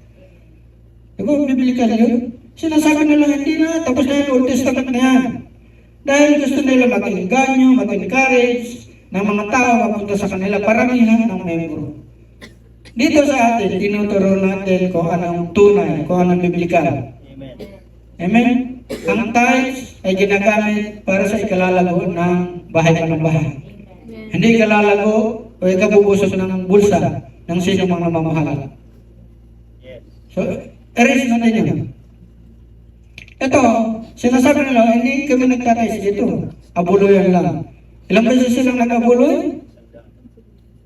Diba, biblical yun? Sinasabi nila, hindi na, tapos na yung Old Testament na yan. Dahil gusto nila mag-inganyo, mag-encourage ng mga tao papunta sa kanila, paramihan ng membro. Dito sa atin, tinuturo natin kung anong tunay, kung anong biblikal. Amen. Amen? Ang tithes ay ginagamit para sa ikalalago ng bahay ng bahay. Hindi ikalalago o ikabubusog ng bulsa ng sino mang namamahal. Yes. So, erase natin yun. Ito, sinasabi nila, hindi kami nagtatays dito. Abuloyan lang. Ilang beses silang nag-abuloy?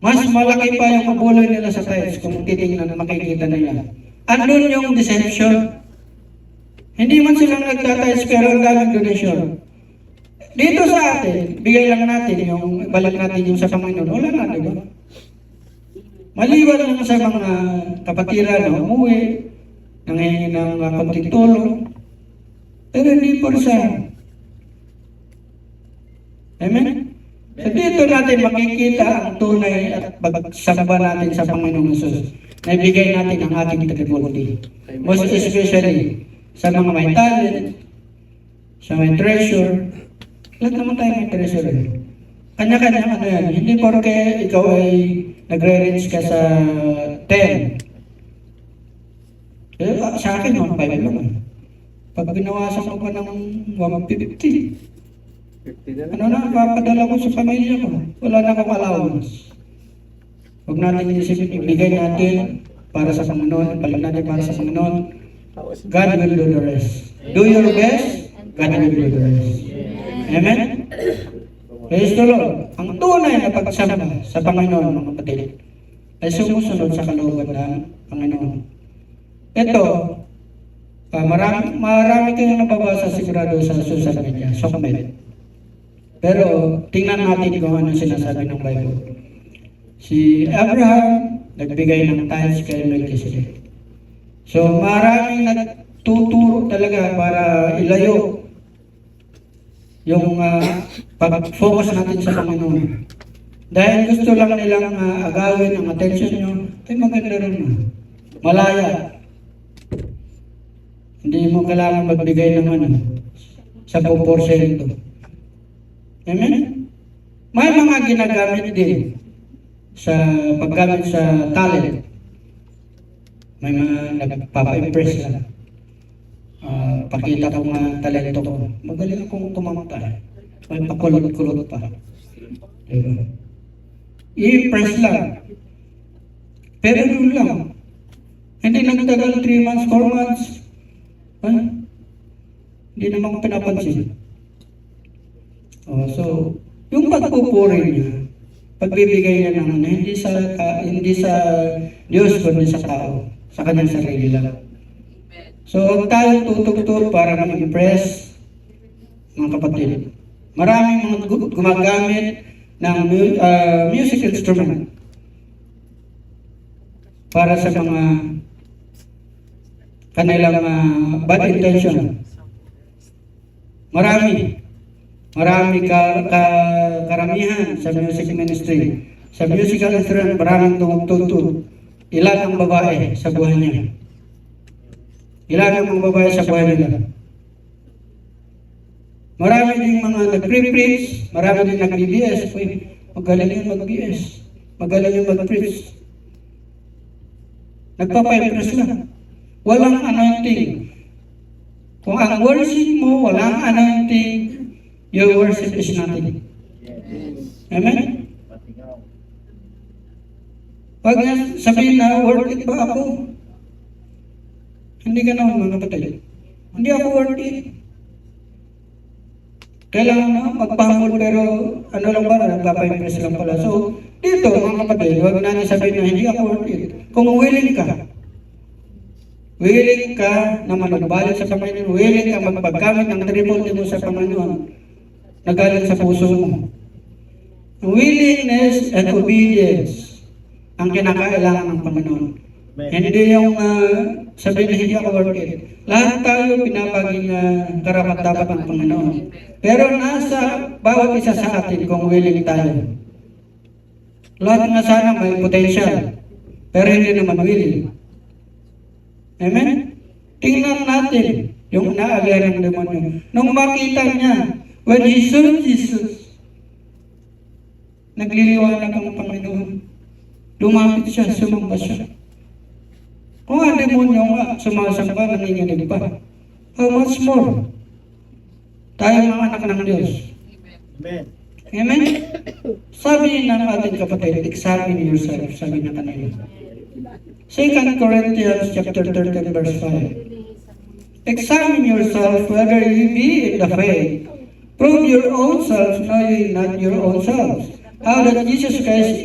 Mas malaki pa yung kabuloy nila sa tithes kung titingnan, makikita nila. Andun yung deception. Hindi man silang nagtatides pero ang daming donation. Dito sa atin, bigay lang natin yung, balik natin yung sa Panginoon. Wala na, di ba? Maliwan lang sa mga kapatiran na umuwi, nanghihingi ng konting tulong. Pero hindi po siya. Amen? So dito natin makikita ang tunay at pagsamba natin sa Panginoong Hesus na ibigay natin ang ating tributi. Most especially sa mga may talent, sa may treasure. Lahat naman tayo may treasure. Kanya-kanya ano yan. Hindi porke ikaw ay nagre-range ka sa 10. Sa akin, 1.5 lang. Pag binawasan ko pa ng 150, 50 na lang. ano na, papadala ko sa pamilya ko. Wala na akong allowance. Huwag natin isipin, ibigay natin para sa Panginoon, balik natin para sa Panginoon. God will do the rest. Do your best, God will do the rest. Amen? Praise the Lord. Ang tunay na pagsama sa Panginoon, mga kapatid, ay sumusunod sa kalooban ng Panginoon. Ito, marami kayong nababasa sigurado sa social media, sa comment. Pero tingnan natin kung ano sinasabi ng Bible. Si Abraham, nagbigay ng tithes kay Melchizedek. So maraming nagtuturo talaga para ilayo yung pag-focus natin sa Panginoon. Dahil gusto lang nilang agawin ang attention nyo, ay maganda rin na. Malaya. Hindi mo kailangan magbigay ng 10%. Amen? May mga ginagamit din sa paggamit sa talent. May mga nagpapa-impress lang. Pakita ko nga talento ko. Magaling akong kumanta. May pakulot-kulot pa. Diba? I-impress lang. Pero doon lang. Hindi nagtagal 3 months, 4 months. Hindi naman ko pinapansin. So, yung pagpupuri niya, pagbibigay niya ng hindi sa Diyos, kundi sa tao, sa kanyang sarili lang. So, huwag tayong tutugtog para ma-impress, mga kapatid. Maraming mga gumagamit ng music instrument para sa mga kanilang bad intention. Karamihan sa music ministry. Sa musical instrument, maraming tumutugtog. Ilan ang babae sa buhay niya? Ilan ang babae sa buhay nila? Marami din mga nag-preach, marami din nag-BBS. Magaling yung mag-BS. Magaling yung mag-preach. Nagpapa-impress lang. Walang anointing. Kung ang worship mo, walang anointing, your worship is nothing. Amen? Pag sabihin na, worth it ba ako? Hindi ka naman mga kapatid. Hindi ako worth it. Kailangan na magpahambol pero ano lang ba, nagpapa-impress lang pala. So, dito mga kapatid, huwag natin sabihin na hindi ako worth it. Kung willing ka na manugbalik sa Panginoon, willing ka magpagkamit ng tributi mo sa Panginoon, nagaling sa puso mo. Willingness and obedience ang kinakailangan ng Panginoon. Hindi yung sabihin na hindi ako worth it. Lahat tayo pinapaging karapat-dapat ng Panginoon. Pero nasa bawat isa sa atin kung willing tayo. Lahat nga sana may potential, pero hindi naman willing. Amen? Tingnan natin yung naalala ng demonyo. Nung makita niya, when he saw Jesus, nagliliwanag ang Panginoon. Lumapit siya, sumamba siya. Kung ang demonyo nga, sumasamba, nanginginig pa. How much more? Tayo mga anak ng Diyos. Amen. Amen? Sabi ng ating kapatid, examine yourself, sabi na kanina. 2 Corinthians chapter 13 verse 5. Examine yourself whether you be in the faith. Prove your own selves, knowing not your own selves. How that Jesus Christ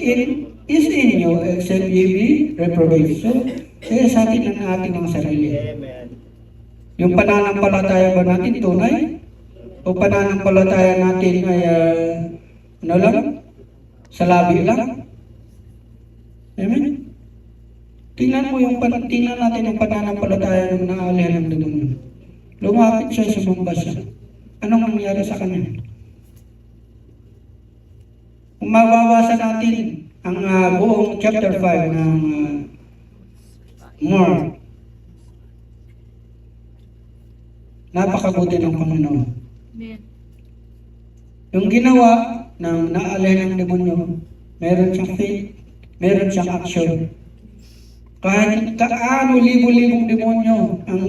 is in you, except ye be reprobate. So, kaya sa atin ang ating mga sarili. Amen. Yung pananampalataya ba natin tunay? O pananampalataya natin ay ano lang? Sa labi lang? Amen? Tingnan mo tingnan natin yung pananampalataya ng naalihan ng demonyo. Lumapit siya, sumamba siya. Anong nangyari sa kanya? Kung mabawasan natin ang buong chapter 5 ng more, napakabuti ng Panginoon. Amen. Yung ginawa ng naalihan ng demonyo, meron siyang faith, meron siyang action. Kahit kaano libo-libong demonyo ang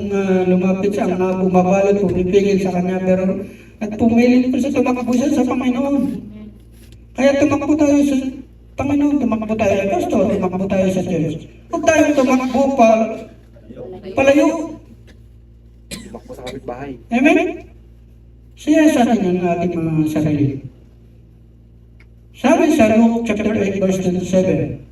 lumapit sa bumabalot, pumipigil sa kanya, pero nagpumilit po siya, tumakbo siya sa Panginoon. Kaya tumakbo tayo sa Panginoon, tumakbo tayo sa pastor, tumakbo tayo sa church. Huwag tayong tumakbo palayo. Tumakbo sa kapitbahay. Amen? Siya sa atin ang ating mga sarili. Sabi sa Luke chapter 8 verse 27,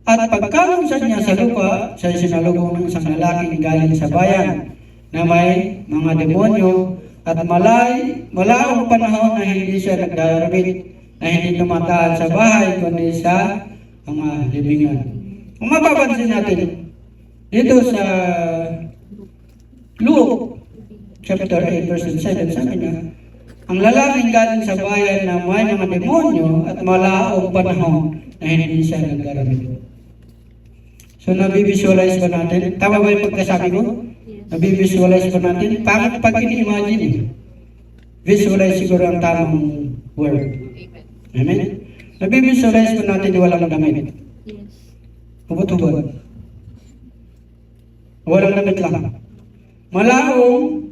at pagkalunsan niya sa lupa, siya sinalubong ng isang lalaking galing sa bayan na may mga demonyo at malaong panahon na hindi siya nagdarabit, na hindi tumataan sa bahay kundi sa mga libingan. Kung mapapansin natin, dito sa Luke chapter 8 verse 7, sabi niya, ang lalaking galing sa bayan na may mga demonyo at malaong panahon na hindi siya nagdarabit. So, nabivisualize ba natin? Tama ba yung pagkasabi ko? Nabivisualize ba natin? Pangit pag ini-imagine eh. Visualize siguro ang tamang word. Amen? Nabivisualize ba natin walang damit? Yes. Hubot-hubot. Walang damit lang. Malaong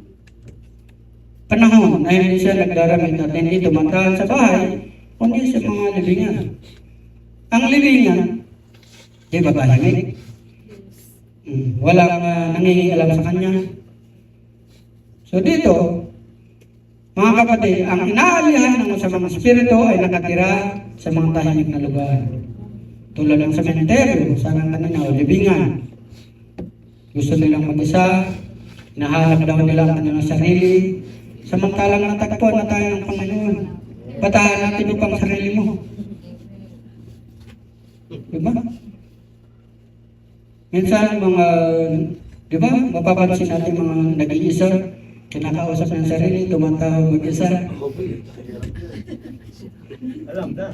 panahon na hindi siya nagdaramit at hindi tumataan sa bahay, kundi sa mga libingan. Ang libingan, di ba tahimik? Walang nangingialam sa kanya. So dito, mga kapatid, ang inaalihan ng masamang espiritu ay nakatira sa mga tahimik na lugar. Tulad ng sementeryo, sarang kanina, o libingan. Gusto nilang mag-isa, hinahanap daw nila ang kanilang sarili. Samantalang natagpuan na tayo ng Panginoon. Batahan natin upang sarili mo. Diba? Minsan mga, di ba, mapapansin natin mga nag-iisa, kinakausap ng sarili, tumatawag mag-isa. Alam na.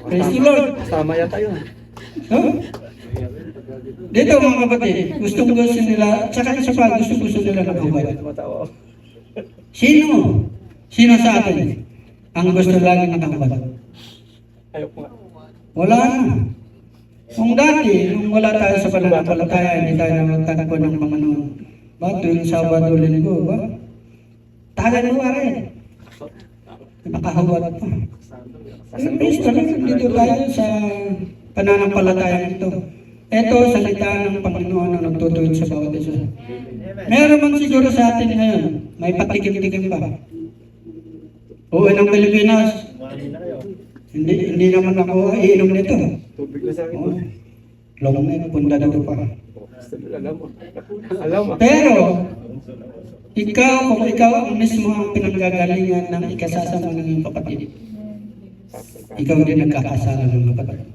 Praise the Lord! Tama yata yun. So, dito mga kapatid, gusto nila, tsaka isa pa, gusto nila ng hubad. Tumatawa. Sino? Sino sa atin ang gusto lagi nakahubad? Ayoko nga. Wala na. Kung dati, nung wala tayo sa pananampalataya, hindi tayo nakatagpo ng Panginoon. Ba, tuwing Sabado, Linggo, ba? Tagal mo rin. Nakahubad pa. Pero please, talagang dito tayo sa pananampalataya ito. Ito, salita ng Panginoon na nagtutuwid sa bawat isa. Meron man siguro sa atin ngayon, may patikim-tikim pa. Uwi ng Pilipinas, Mali na kayo. hindi naman ako iinom nito. Tubig na sa akin. Oh, long neck, pundado pa. Alam mo. Alam mo. Pero, kung ikaw ang mismo ang pinanggagalingan ng ikasasama ng iyong kapatid, ikaw din nagkakasala ng kapatid.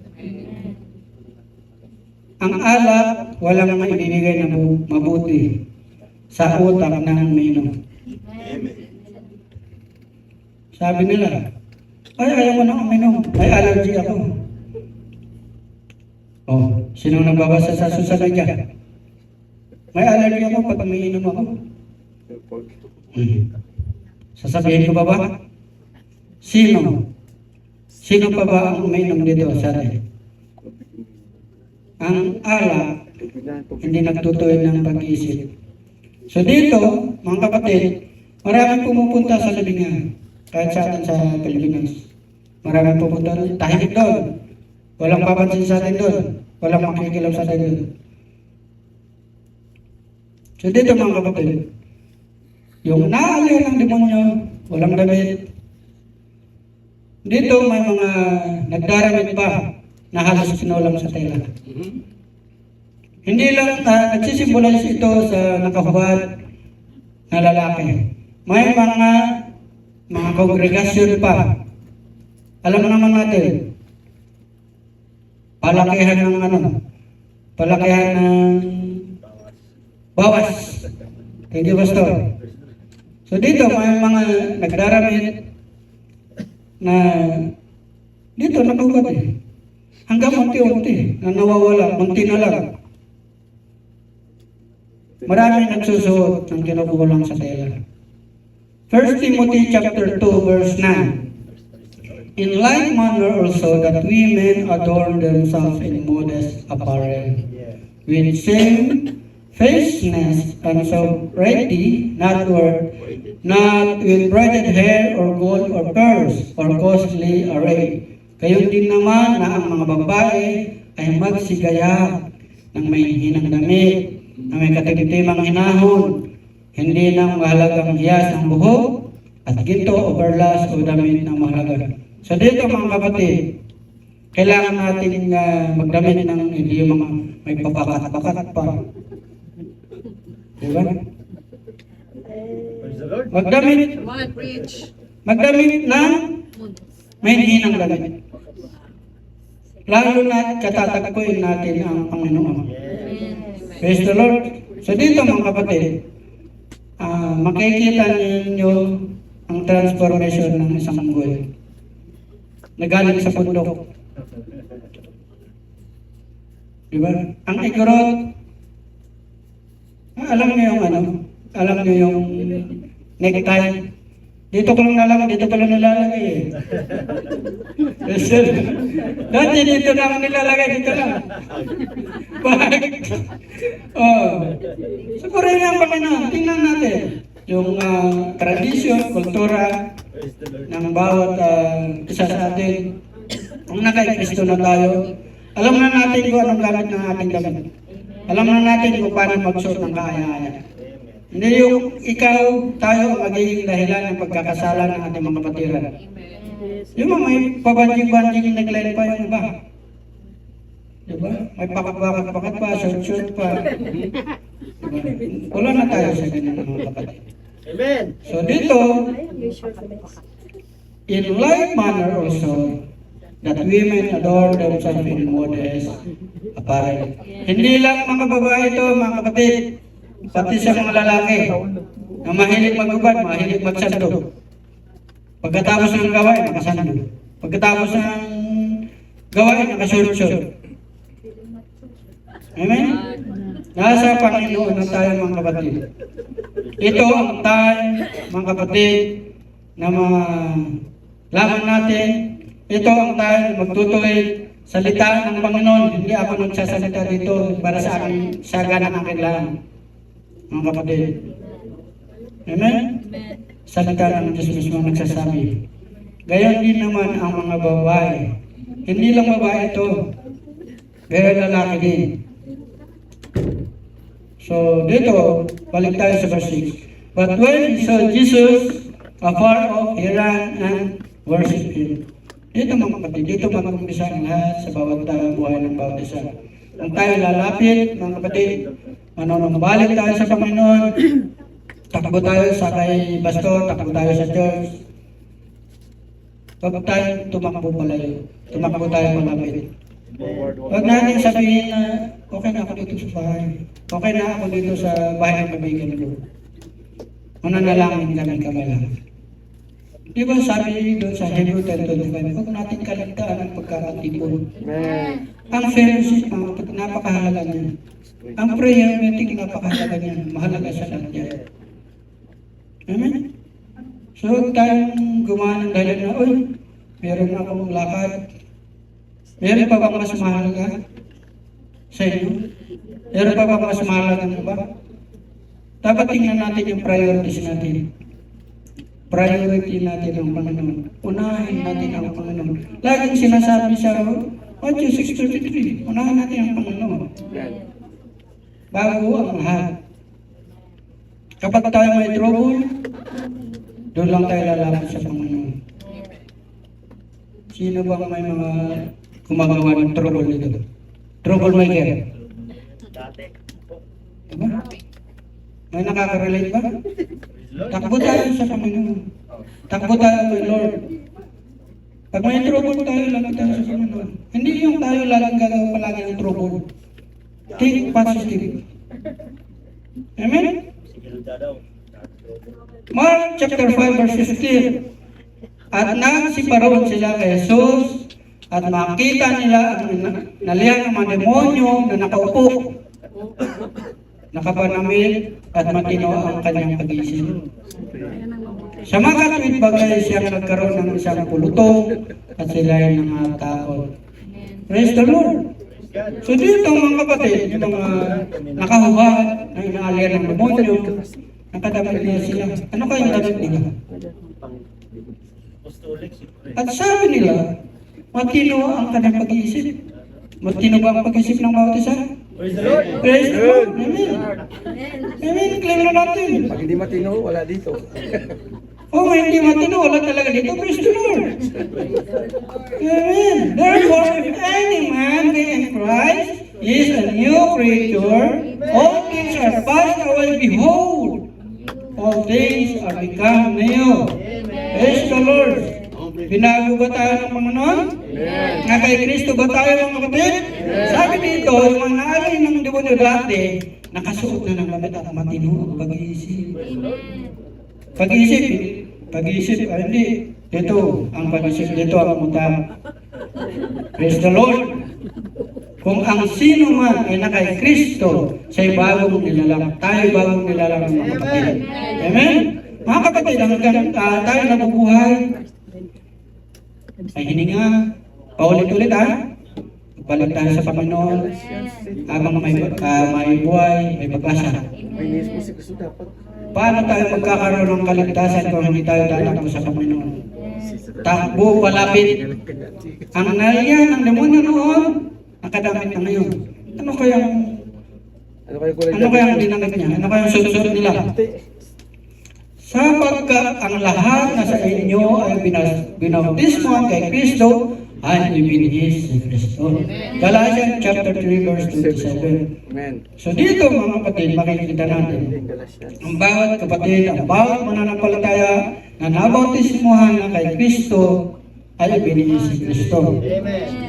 Ang alak, walang maibibigay na mabuti sa utak ng minum. Sabi nila, ay ayaw ko na uminom, may allergy ako. Oh, sino nagbabasa sa susunod dyan? May allergy ako pag umiinom ako. Sasabihin ko pa ba? Sino? Sino pa ba ang umiinom dito sa atin? Ang alak, hindi nagtutuwid ng pag-iisip. So dito, mga kapatid, maraming pumupunta sa libingan. Kahit sa atin sa Pilipinas. Maraming pupunta doon. Tahimik doon. Walang papansin sa atin doon. Walang makikilaw sa atin doon. So dito mga kapatid, yung naalihan ng demonyo, walang damit, Dito may mga nagdaramit pa na halos kinulam sa tela. Hindi lang nagsisimbolize ito sa nakahubad na lalaki. May mga kongregasyon pa. Alam naman natin, palakihan ng bawas. Thank you, Pastor. So dito may mga nagdaramit na dito nakahubad eh. Hanggang unti-unti na nawawala, munti na lang. Maraming nagsusuot ng kinukulang sa tela. 1 Timothy chapter 2 verse 9. In like manner also that women adorn themselves in modest apparel, with shamefacedness and sobriety, not with braided hair or gold or pearls or costly array. Kayo din naman na ang mga babae ay magsigaya ng may hinang damit, na may katikitimang hinahon, hindi ng mahalagang hiyas ng buhok, at ginto o perlas o damit ng mahalaga. So dito mga kapatid, kailangan natin magdamit ng hindi yung mga may papakat-pakat pa. Diba? Praise the Lord. Come on, preach. Magdamit ng may hinang damit. Lalo na katatagpuin natin ang Panginoon. Praise the Lord. So dito mga kapatid, makikita ninyo ang transformation ng isang unggoy na galing sa bundok. Diba? Ang igorot, alam niyo yung alam niyo yung necktie. Dito ko lang nalaman, dito ko lang nilalagay eh. Yes, sir. Dati dito lang nilalagay, dito lang. Bakit? Siguro yun ang Panginoon. Tingnan natin yung tradisyon, kultura ng bawat isa sa atin. Kung nakay-Kristo na tayo, alam na natin kung anong gamit ng ating damit. Alam na natin kung paano magsuot ng kaaya-aya. Hindi yung ikaw, tayo ang magiging dahilan ng pagkakasala ng ating mga kapatiran. Yung mga may pabanjing-banjing naglain pa yung iba. Diba? May pakat-pakat pa, short-short pa. Diba? Wala na tayo sa ganyan mga kapatid. Amen. So dito, in like manner also, that women adorn themselves in modest apparel. Hindi lang mga babae ito, mga kapatid, pati sa mga lalaki na mahilig magubad, mahilig magsando. Pagkatapos ng gawain, nakasando. Pagkatapos ng gawain, nakashort-short. Amen? Nasa Panginoon na tayo mga kapatid. Ito ang time, mga kapatid, na malaman natin. Ito ang time magtutuloy salita ng Panginoon. Hindi ako nagsasalita dito para sa aking saga ng aking lang. Mga kapatid. Amen? Salita ng Diyos mismo nagsasabi. Gayon din naman ang mga babae. Hindi lang babae ito. Gayon lalaki din. So dito, balik tayo sa verse 6. But when he saw Jesus afar off, he ran and worshiped him. Dito mga kapatid, dito mag-umpisa ang lahat sa bawat buhay ng bawat isa. Kung tayo lalapit, mga kapatid, manonong-balik tayo sa Panginoon, takbo tayo sa kay pastor, takbo tayo sa church. Huwag tayo tumakbo palayo, tumakbo tayo malapit. Huwag natin sabihin na, okay na ako dito sa bahay, okay na ako dito sa bahay ng kaibigan ko. Mananalangin kami kamay lang. Di ba sabi doon sa Hebrew 10:25, huwag natin kaligtaan ang pagkakatipon. Ang fellowship, napakahalaga niya. Ang prayer meeting, napakahalaga niya. Mahalaga sa lahat niya. Amen? So, huwag tayong gumawa ng dahilan na, uy, meron akong lakad. Meron pa bang mas mahalaga sa inyo? Meron pa bang mas mahalaga ng iba? Dapat tingnan natin yung priorities natin. Priority natin ang Panginoon. Unahin natin ang Panginoon. Laging sinasabi sa Matthew 6:33, unahin natin ang Panginoon. Bago ang lahat. Kapag tayo may trouble, doon lang tayo lalapit sa Panginoon. Sino bang may mga gumagawa ng trouble dito? Troublemaker. Diba? May nakaka-relate ba? Takbo tayo sa Panginoon. Takbo tayo kay Lord. Pag may trouble tayo, lagi tayo sa Panginoon. Hindi yung tayo laging gagawa palagi ng trouble. Think positive. Amen? Mark chapter 5 verse 15. At nagsiparoon sila kay Jesus at makita nila ang nalihan ng mga demonyo na nakaupo, nakapanamit at matino ang kanyang pag-iisip. Sa mga katwid bagay siyang nagkaroon ng isang pulutong at sila ay nangatakot. Praise the Lord! So dito mga kapatid, yung mga nakahubad na inaalihan ng demonyo, nakadamit nila sila. Ano kayong damit nila? At sabi nila, matino ang kanyang pag-iisip. Matino ba ang pag-iisip ng bawat isa? Praise the Lord. Praise the Lord! Amen! Amen! Claim na natin! Pag hindi matino, wala dito. Oh, hindi matino, wala talaga dito. Praise the Lord! Amen! Therefore, if any man be in Christ, he is a new creature. All things are passed away. Behold, all things are become new. Praise the Lord! Binago ba tayo ng Panginoon? Nga kay Kristo ba tayo mga kapatid? Sabi dito, yung mga naalay ng demonyo dati, nakasuot na ng damit at matino ang pag-iisip. Pag-iisip, hindi. Dito, ang pag-iisip dito ang utang. Praise the Lord! Kung ang sino man ay nakay Kristo, siya'y bagong nilalang. Tayo bagong nilalang ng mga kapatid. Amen? Mga kapatid, hanggang tayo nabubuhay, ay hininga, paulit-ulit ha. Balik tayo sa Panginoon. Habang may buhay, may pag-asa. May nis mo si gusto dapat. Paano tayo magkakaroon ng kaligtasan kung hindi tayo tatakbo sa Panginoon? Takbo, palapit. Ang naliyan ng demonyo noon, nakadamit na ngayon. Ano kayang dinamit niya? Ano kayang susunod nila? Sapagkat ang lahat na sa inyo ay binautismohan kay Kristo ay ibinihis si Kristo. Galatians chapter 3 verse 27. Amen. So dito mga kapatid, makikita natin ang bawat kapatid, ang bawat mananampalataya na nabautismohan na kay Kristo ay ibinihis si Kristo.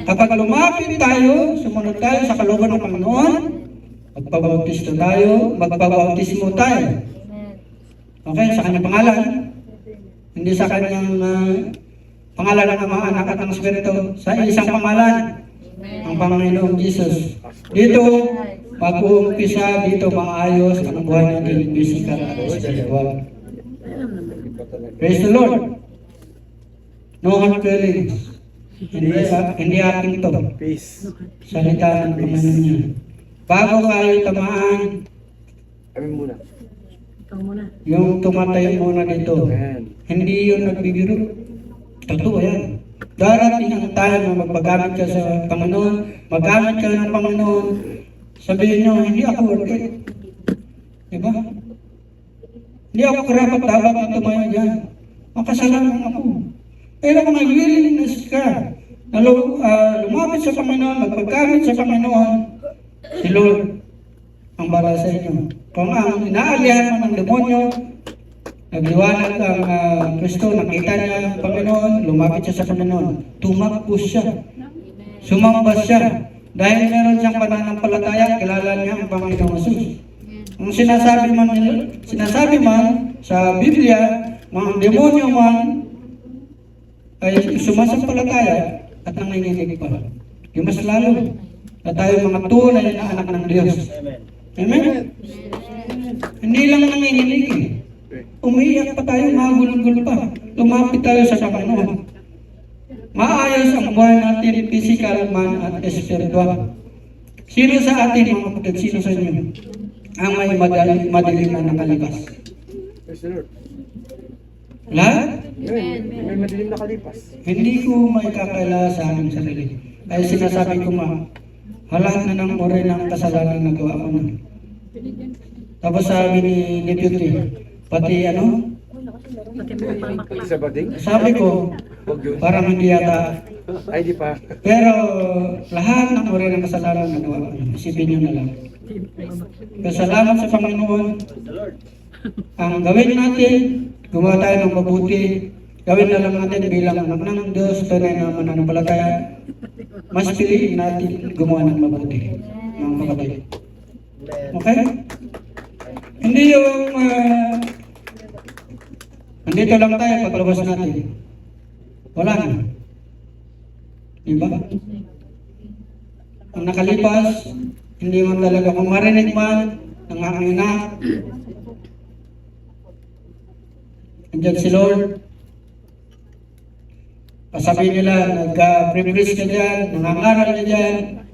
Kapag lumapit tayo, sumunod tayo sa kalooban ng Panginoon, magpabautismo tayo. Okay, sa kanyang pangalan, hindi sa kanyang pangalan ng mga anak at ng Espiritu, sa isang pangalan, ang Panginoong Jesus. Dito, mag-uumpisa, dito maayos ang buhay natin, physical at spiritual. Praise the Lord! No hard feelings. Hindi aking to. Peace. Salita ng Panginoon niya. Bago kayo tamaan, Amin muna. yung tumatay muna dito, Amen. hindi yun nagbibiro. Totoo yan. Darating ang time na magpagamit ka sa Panginoon, magamit ka ng Panginoon, sabihin nyo, hindi ako worth it. Diba? Hindi ako karapat dapat na tumayo dyan. Makasalanan ako. Pero kung may willingness ka na lumapit sa Panginoon, magpagamit sa Panginoon, si Lord ang bala sa inyo. Kung ang inaalihan mo ng demonyo, nagliwanag ang Kristo, nakita niya ang Panginoon, lumapit siya sa Panginoon, tumakbo siya, sumamba siya, dahil meron siyang pananampalataya, kilala niya ang Panginoong Jesus. Ang sinasabi man sa Biblia, mga demonyo man ay sumasampalataya at nanginginig pa. Yung mas lalo na tayo mga tunay na anak ng Diyos. Amen? Hindi lang nanginginig eh. Umiiyak pa tayo, magulong-gul pa. Lumapit tayo sa Panginoon. Maayos ang buhay natin, physical man at spiritual. Sino sa atin, mga kapatid, sino sa inyo, ang may madilim na nakalipas? Praise the Lord. Lahat? Amen. May madilim na kalipas. Hindi ko maikakaila sa aking sarili. Ay sinasabi ko lahat na ng uri ng kasalanan na gawa ko na. Tapos sabi ni Deputy, pati Isa ba ding? Sabi ko, Huwag yun. parang hindi yata. Ay, di pa. Pero lahat ng uri ng kasalanan na nagawa ko, isipin nyo na lang. Kasalamat sa Panginoon, ang gawin natin, gumawa tayo ng mabuti, gawin na lang natin bilang anak ng Diyos, tunay na mananampalataya, mas piliin natin gumawa ng mabuti, mga kapatid. Okay? Hindi yung nandito lang tayo paglabas natin. Wala na. Diba? Ang nakalipas, hindi man talaga kung marinig man ng aking ina. Andiyan si Lord. Pasabi nila, nagka-preface ka dyan, nangangaral ka dyan.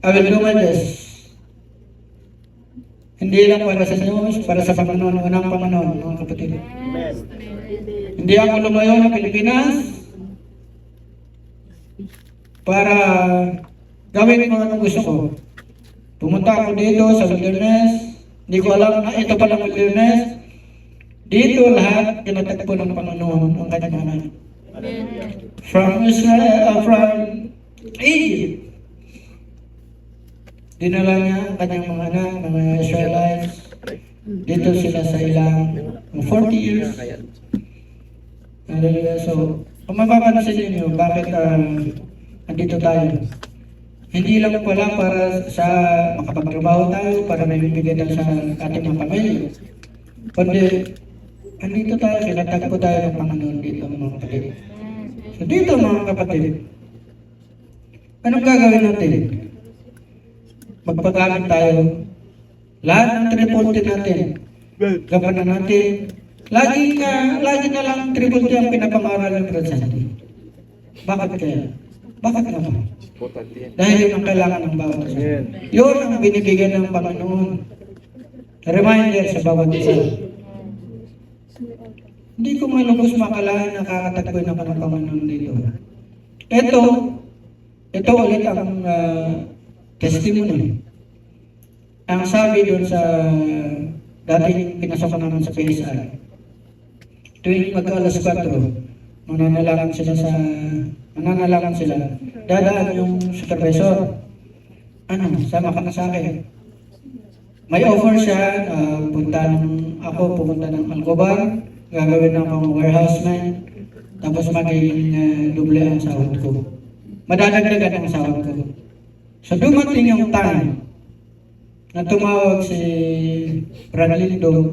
I will do my best. Hindi lang para sa Diyos, para sa Panginoon, unang Panginoon, mga kapatid. Amen. Hindi ako lumayo ng Pilipinas para gawin ko anong gusto ko. Pumunta ako dito sa wilderness, hindi ko alam na ito palang wilderness. Dito lahat tinatagpo ng Panginoon ang kanyang anak. From Israel, from Egypt. Dinala niya ang kanyang mga anak, mga Israelites. Dito sila sa ilang 40 years. Hallelujah. So, kung mapapansin ninyo, bakit andito tayo? Hindi lang pala para sa makapagtrabaho tayo, para may bibigyan tayo sa ating mga pamilya. Kundi, andito tayo, kinatagpo tayo ng Panginoon dito, mga kapatid. So, dito mga kapatid, anong gagawin natin? Magpagamit tayo. Lahat ng triple natin, gabanan natin. Lagi na lang triple ang pinapangaral ng Presidente. Bakit kaya? Bakit naman? Importante yan. Dahil yun ang kailangan ng bawat isa. Amen. Yun ang binibigyan ng Panginoon. Reminder sa bawat isa. Hindi ko malubos makalain na kakatagpuin ako ng Panginoon dito. Ito ulit ang testimony. Ang sabi doon sa dating pinasok naman sa PSI, tuwing mag-alas 4, mananalagan sila, dadaan yung supervisor. Sama ka na sa akin. May offer siya, pupunta ng Alcobar, gagawin ng mga warehouseman, tapos magiging doble ang sahod ko. Madadagdagan ang sahod ko. So dumating yung time na tumawag si Branlindo,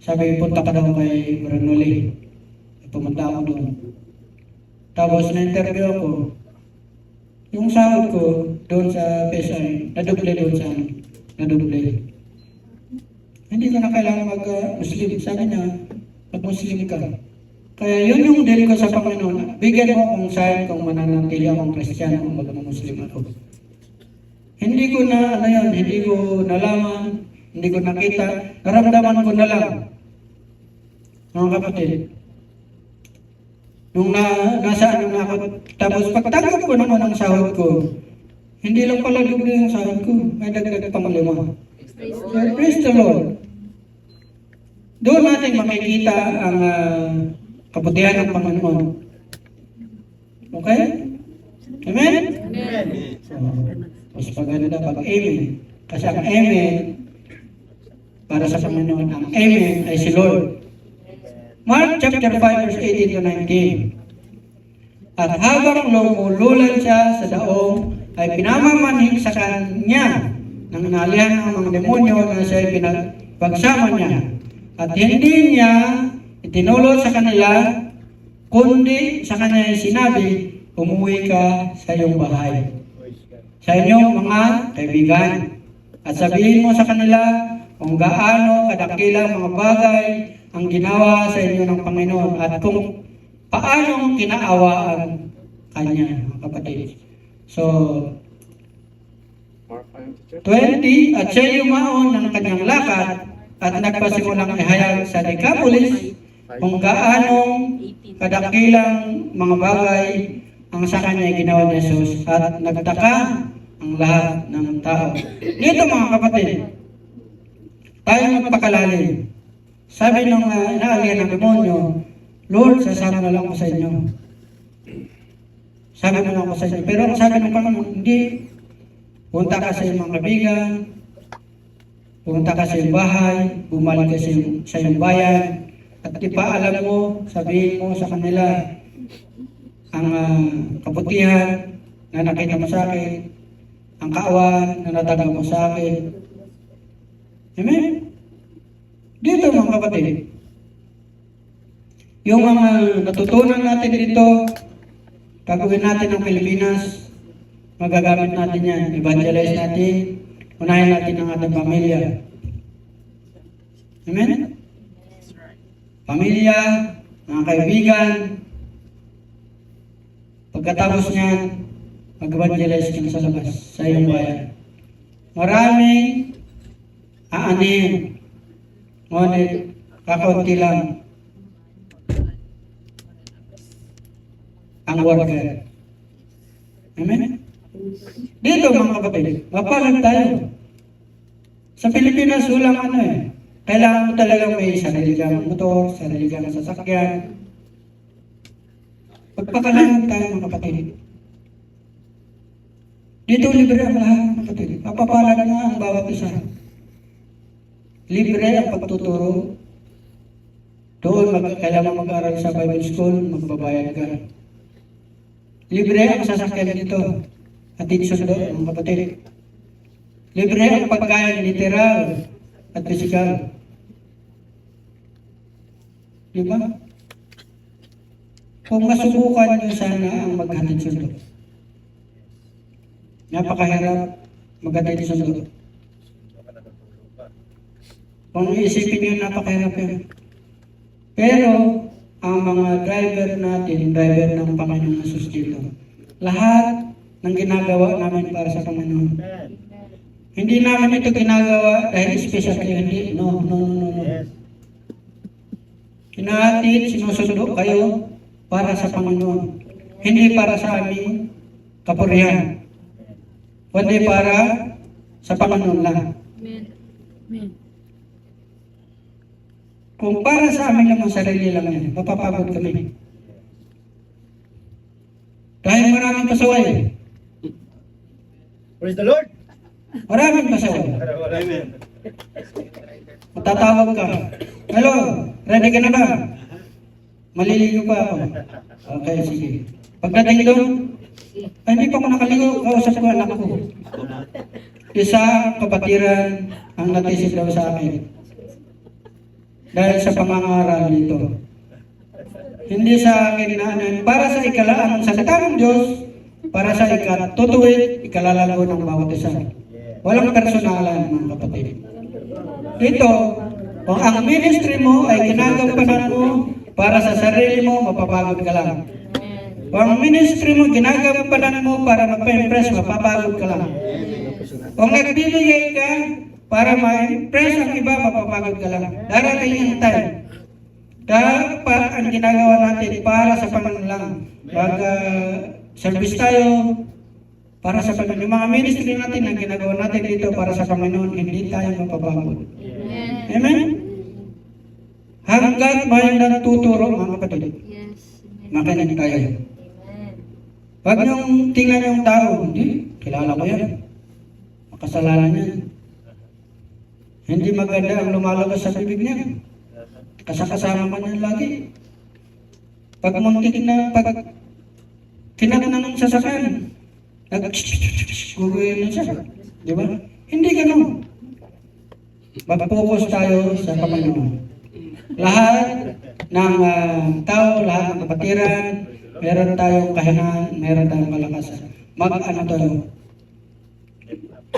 sabi, punta ka daw kay Branoli. Pumunta ako doon. Tapos na-interview ako. Yung sahod ko doon sa PSI, naduble doon sa naduble. Hindi ko na kailangan mag-Muslim. Sabi niya, mag-Muslim ka. Kaya yun yung deal ko sa Panginoon. Bigyan mo akong sign kung mananatili akong Kristiyano kung mag-Muslim ako. Hindi ko na, hindi ko nalaman, hindi ko nakita, naramdaman ko na lang. Mga kapatid, nung nasa na ako, tapos pagtanggap ko naman ang sahod ko, hindi lang pala doble yung sahod ko, may dagdag pang 5. Praise the Lord. Doon natin makikita ang kabutihan ng Panginoon. Okay? Amen? Amen. Mas paganda pag amen. Kasi ang amen, para sa Panginoon, ang amen ay si Lord. Mark chapter 5 verse 18 to 19. At habang lumululan siya sa daong, ay pinamamanhik sa kanya ng inalihan ng mga demonyo na siya ay pinagsama niya. At hindi niya itinulot sa kanila, kundi sa kanya ay sinabi, umuwi ka sa iyong bahay, sa inyong mga kaibigan, at sabihin mo sa kanila kung gaano kadakilang mga bagay ang ginawa sa inyo ng Panginoon at kung paano kinaawaan kanya, mga kapatid. So, Mark 5, 20, at siya yumaon ng kanyang lakad at nagpasimulang ihayag sa Decapolis kung gaanong kadakilang mga bagay ang sa kanya ginawa ni Jesus, at nagtaka ang lahat ng tao. Dito mga kapatid, tayo magpakalalim. Sabi ng inaalihan ng demonyo, Lord, sasama na lang ako sa inyo. Sabi na lang ako sa inyo. Pero ang sabi ng Panginoon, hindi. Punta ka sa iyong mga kaibigan, punta ka sa iyong bahay, bumalik ka sa iyong bayan, at ipaalam mo, sabihin mo sa kanila ang kabutihan na nakita mo sa akin, ang kaawan na natanggap mo sa akin. Amen? Dito mga kapatid, yung mga natutunan natin dito, gagawin natin ng Pilipinas, magagamit natin yan, evangelize natin, unahin natin ang ating pamilya. Amen? Pamilya, mga kaibigan, pagkatapos niyan, mag-evangelize ka sa labas, sa iyong bayan. Maraming aanin, ngunit kakaunti lang ang worker. Amen? Dito mga kapatid, mapalag tayo. Sa Pilipinas, walang kailangan mo talagang may sarili kang motor, sarili kang sasakyan. Pagpakalangan tayo mga kapatid. Dito libre ang lahat mga kapatid. Mapapalag nga ang bawat isa. Libre ang pagtuturo. Doon kailangan mag-aral sa Bible School, magbabayad ka. Libre ang sasakyan dito. Atid sundo, mga kapatid. Libre ang pagkain literal at pisikal. Diba? Kung masubukan nyo sana ang maghatid sundo. Napakahirap maghatid sundo. Kung iisipin nyo, napakahirap yun. Pero, ang mga driver natin, driver ng Panginoon Jesus dito, lahat ng ginagawa namin para sa Panginoon. Amen. Hindi namin ito ginagawa dahil special kayo, hindi. No. Yes. Kinahatid, sinusundo kayo para sa Panginoon. Hindi para sa aming kapurihan. Kundi para sa Panginoon lang. Amen. Amen. Kung para sa amin lang ang sarili lang yan, mapapagod kami. Dahil maraming pasaway. Praise the Lord. Maraming pasaway. Amen. Matatawag ka. Hello, ready ka na ba? Maliligo pa ako. Okay, sige. Pagdating doon, hindi pa ako nakaligo, kausap ko anak ko. Isa, kapatiran, ang natisip daw sa akin. Dahil sa pangangaral dito. Hindi sa akin na para sa ikalaan ng salita ng Diyos, para sa ikatutuwid, ikalalago ng bawat isa. Walang personalan, mga kapatid. Dito, kung ang ministry mo ay ginagampanan mo para sa sarili mo, mapapagod ka lang. Kung ang ministry mo ginagampanan mo para magpa-impress, mapapagod ka lang. Kung nagbibigay ka para ma-impress ang iba, mapapagod ka lang. Darating yung time. Dapat ang ginagawa natin para sa Panginoon lang. Mag-service tayo para sa Panginoon. Yung mga ministry natin, ang ginagawa natin dito para sa Panginoon, hindi tayo mapapagod. Amen? Hanggat may natuturo, mga kapatid, Yes. makinig tayo. Huwag niyong tingnan yung tao, hindi, kilala ko yan. Makasalanan yan. Hindi maganda ang lumalabas sa bibig niya. Kasakasama ka niyan lagi. Pag muntik na, pag kinagana ng sasakyan, guguhin na siya. Di ba? Hindi ganun. Mag-focus tayo sa Panginoon. Lahat ng tao, lahat ng kapatiran, meron tayong kahinaan, meron tayong kalakasan. Mag-ano tayo?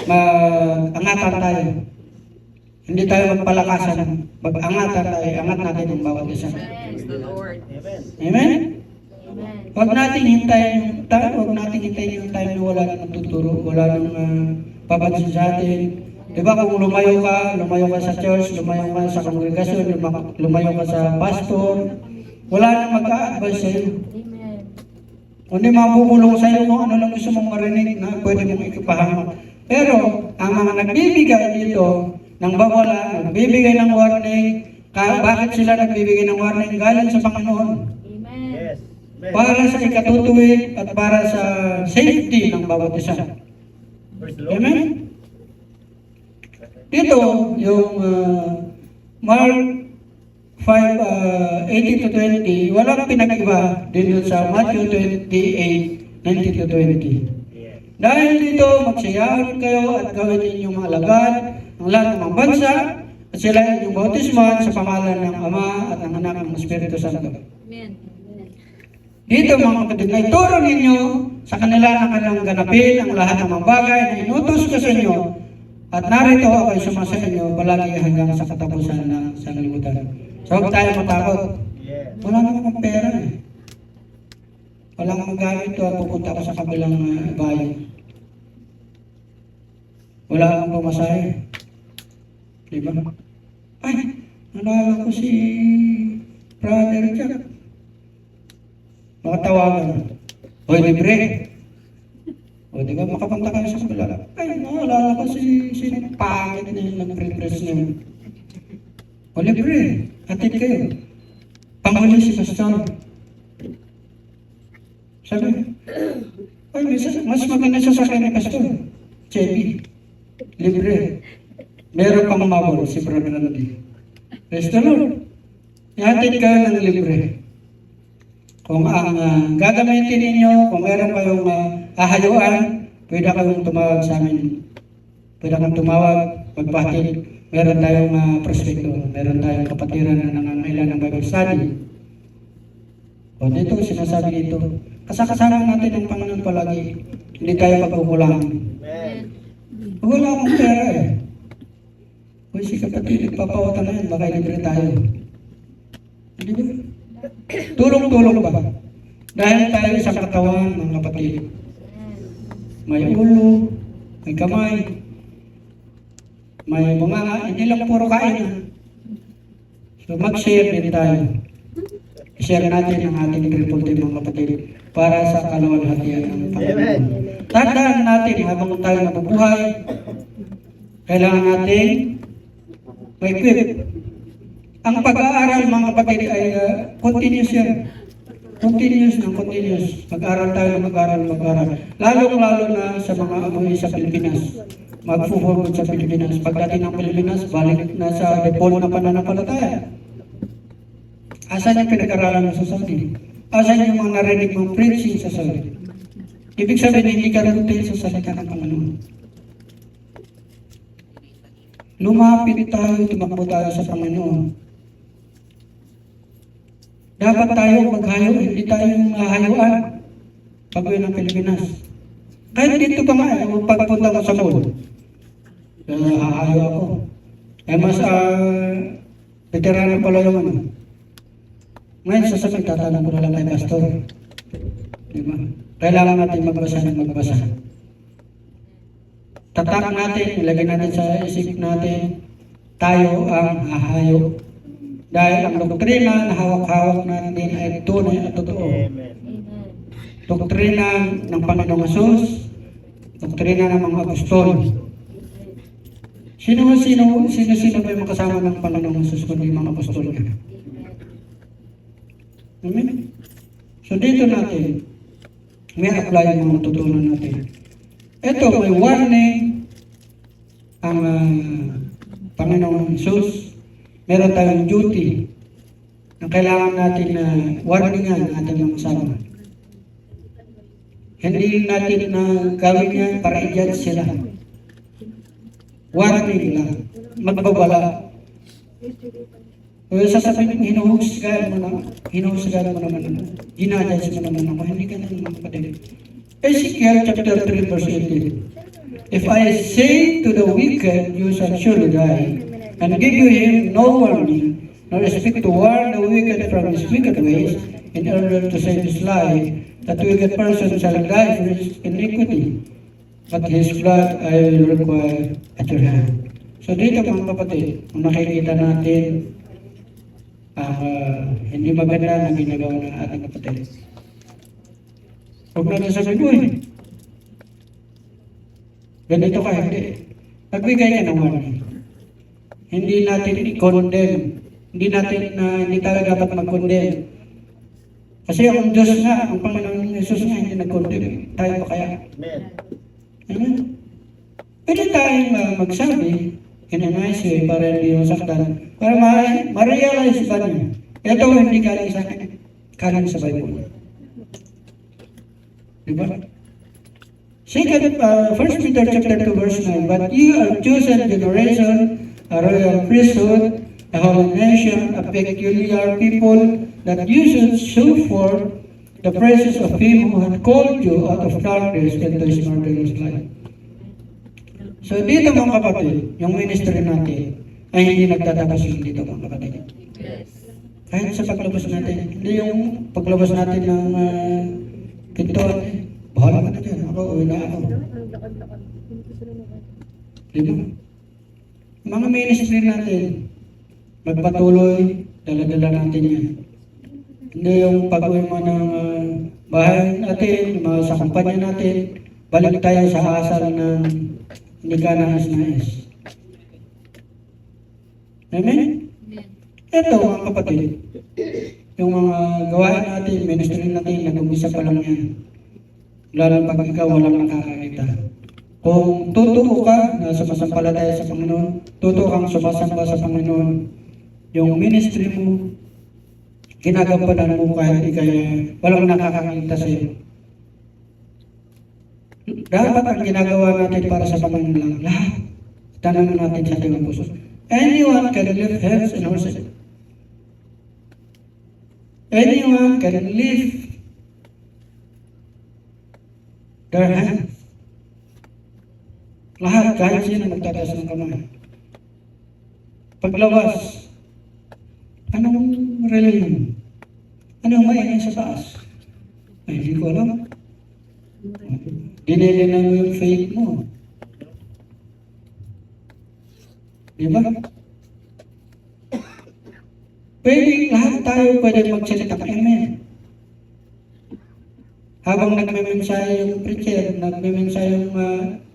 Mag-angatan tayo. Hindi tayo magpalakasan. Mag-angatan tayo. Angat natin ang bawat isa. Praise the Lord. Amen. Amen? Amen. Huwag natin hintayin yung time na wala nang tuturo, wala nang papansin sa atin. Diba kung lumayo ka sa church, lumayo ka sa kongregasyon, lumayo ka sa pastor, wala nang mag-a-advise sa'yo. Amen. Kundi mabubulong sa'yo kung ano lang gusto mong marinig na pwede mong ikipahamak. Pero ang mga nagbibigay dito ng bawala, nagbibigay ng warning, Bakit sila nagbibigay ng warning? Galing sa Panginoon. Amen. Yes. Amen. Para sa ikatutuwid at para sa safety ng bawat isa. Praise the Lord. Amen? Dito, yung Mark 5:18 to 20, walang pinag-iba dito sa Matthew 28:19 to 20. Yes. Dahil dito, magsayahan kayo at gawin ninyong mga alagad ng lahat ng mga bansa at sila inyong bautisman sa pangalan ng Ama at ng Anak ng Espiritu Santo. Amen. Dito mga kapatid, na ituro ninyo sa kanila na kanilang ganapin ang lahat ng mga bagay na inutos ko sa inyo at narito ako ay sumasa inyo palagi hanggang sa katapusan ng sanlibutan. So huwag tayo matakot. Yes. Wala naman akong pera eh. Walang magamit to at pupunta ako sa kabilang bayan. Wala akong pamasahe. Diba? Ay, nalala ko si Brother Jack. Makatawagan. Hoy, libre. O, di ba, makapunta kayo sa kabila. Ay, naalala ko si pangit na yung nag-press niya. O, libre. Atid kayo. Panghuli si Pastor. Sabi, ay, mas maganda sa sakay ni Pastor. Chevy. Libre. Meron pang mabor si Brother Randy. Praise the Lord. Ihatid kayo ng libre. Kung ang gagamitin ninyo, kung meron kayong ahayuan, pwede kayong tumawag sa amin. Pwede kang tumawag, magpatid. Meron tayong prospekto, meron tayong kapatiran na nangangailan ng Bible study. O dito, sinasabi dito, kasakasama natin ang Panginoon palagi. Hindi tayo pagkukulangan. Amen. Wala akong pera eh. Uy, si kapatid, nagpapawatan na yan, baka libre tayo. Hindi ba? Tulong-tulong ba? Dahil tayo isang katawan, mga kapatid. May ulo, may kamay, may bunganga, hindi lang puro kain. So mag-share din tayo. I-share natin ang ating triple team, mga kapatid, para sa kaluwalhatian ng Panginoon. Tandaan natin habang tayo nabubuhay, kailangan natin may equip. Ang pag-aaral, mga kapatid, ay continuous yan. Continuous. Mag-aral tayo, mag-aral. Lalong-lalo na sa mga amoy sa Pilipinas. Mag-forward sa Pilipinas. Pagdating ng Pilipinas, balik na sa default na pananampalataya. Asan yung pinag-aralan mo sa Saudi? Asan yung mga narinig mong preaching sa Saudi? Ibig sabihin, hindi ka routine sa salita ng Panginoon. Lumapit tayo, tumakbo tayo sa Panginoon. Dapat tayo maghayo, hindi tayo hayuan pag-uwi ng Pilipinas. Kahit dito pa nga, pagpunta ko sa mall, hahayo ako. Mas veterano pala yung ano. Ngayon sasabi, tatanong ko na lang kay Pastor. Diba? Kailangan natin magbasa ng magbasa. Tatak natin, ilagay natin sa isip natin, tayo ang hahayo. Dahil ang doktrina na hawak-hawak natin ay tunay at totoo. Amen. Amen. Doktrina ng Panginoong Hesus, doktrina ng mga apostol. Sino ba yung makasama ng Panginoong Hesus kundi mga apostol niya? Amen? So dito natin, may apply yung mga tutunan natin. Ito, may warning ang Panginoong Hesus. Meron tayong duty na kailangan natin na warningan ang ating mga kasama. Hindi natin na gawin yan para i-judge sila. Warning lang. Magbabala. Sasabihin, hinuhusgahan mo naman ako. Ginajudge mo naman ako. Hindi ka naman mga kapatid. Ezekiel chapter 3 verse 18. If I say to the wicked, you shall surely die, and give you him no warning, nor speak to warn the wicked from his wicked ways, in order to save his life, that wicked person shall die for his iniquity, but his blood I will require at your hand. So dito mga kapatid, kung nakikita natin hindi maganda na ginagawa ng ating kapatid. Huwag natin sabihin, uy, ganito ka, hindi. Nagbigay ka ng warning. Hindi natin i-condemn. hindi tayo dapat mag-condemn. Kasi ang Diyos nga, ang Panginoon Jesus nga, hindi nag-condemn. Tayo pa kaya? Amen. Amen? Pwede tayong magsabi in a nice way para hindi masaktan. Para ma-realize ba niya? Ito hindi galing sa akin. Galing sa Bible. Diba? Second, 1 Peter chapter 2 verse 9, but you are chosen generation, a royal priesthood, a holy nation, a peculiar people, that you should show forth the praises of Him who had called you out of darkness into His marvelous light. So dito mga kapatid, yung ministry natin ay hindi nagtatapos yung dito mga kapatid. Yes. Kahit sa paglabas natin, hindi yung paglabas natin ng pintuan, bahala ka na dyan, ako, uwi na ako. Diba? Mga ministry natin, magpatuloy, dala-dala natin yan. Hindi yung pag-uwi mo ng bahay natin, yung mga sa kumpanya natin, balik tayo sa asal ng hindi ka nais-nais. Amen? Amen. Ito mga kapatid, yung mga gawain natin, ministry natin, nag-umpisa pa lang yan. Lalo pag ikaw walang nakakakita. Kung totoo ka na sumasampalataya sa Panginoon, totoo kang sumasamba sa Panginoon, yung ministry mo, ginagampanan mo kahit di kaya walang nakakakita sa iyo. Dapat ang ginagawa natin para sa Panginoon lang, lahat. Tanong natin sa ating puso. Anyone can lift hands and horses. Anyone can lift their hands. Lahat, kahit sino magtataas ng kamay. Paglabas, anong religion? Anong maingay sa taas? Ay, hindi ko alam. Dinilina mo yung faith mo. Diba? Pwede, lahat tayo pwede magsalita. Amen. Habang nagme-mensahe yung preacher, nagme-mensahe yung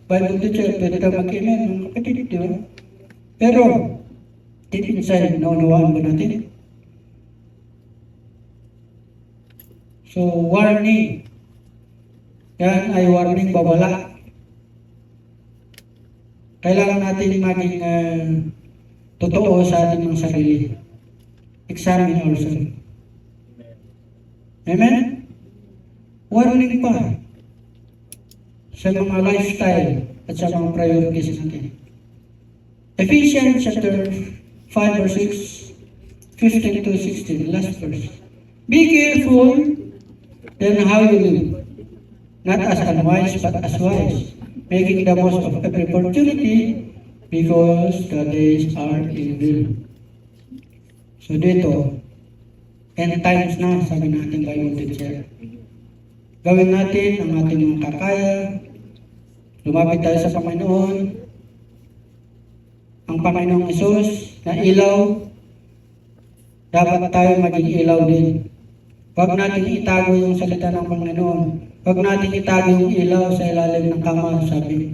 Bible teacher, pwede ka mag-amen, mga kapatid, di ba? Pero, deep inside, naunawaan ba natin? So, warning. Yan ay warning babala. Kailangan natin maging totoo sa ating mga sarili. Examine ourselves. Amen? Warning pa sa mga lifestyle at sa mga priorities natin. Ephesians chapter 5 verse 6, 15 to 16, last verse. Be careful then how you live, not as unwise but as wise, making the most of every opportunity because the days are evil. So dito, end times na, sabi natin Bible teacher. Gawin natin ang ating mga kakaya, lumapit tayo sa Panginoon, ang Panginoong Hesus na ilaw, dapat tayo maging ilaw din. Huwag natin itago yung salita ng Panginoon. Huwag natin itago yung ilaw sa ilalim ng kama, sabi.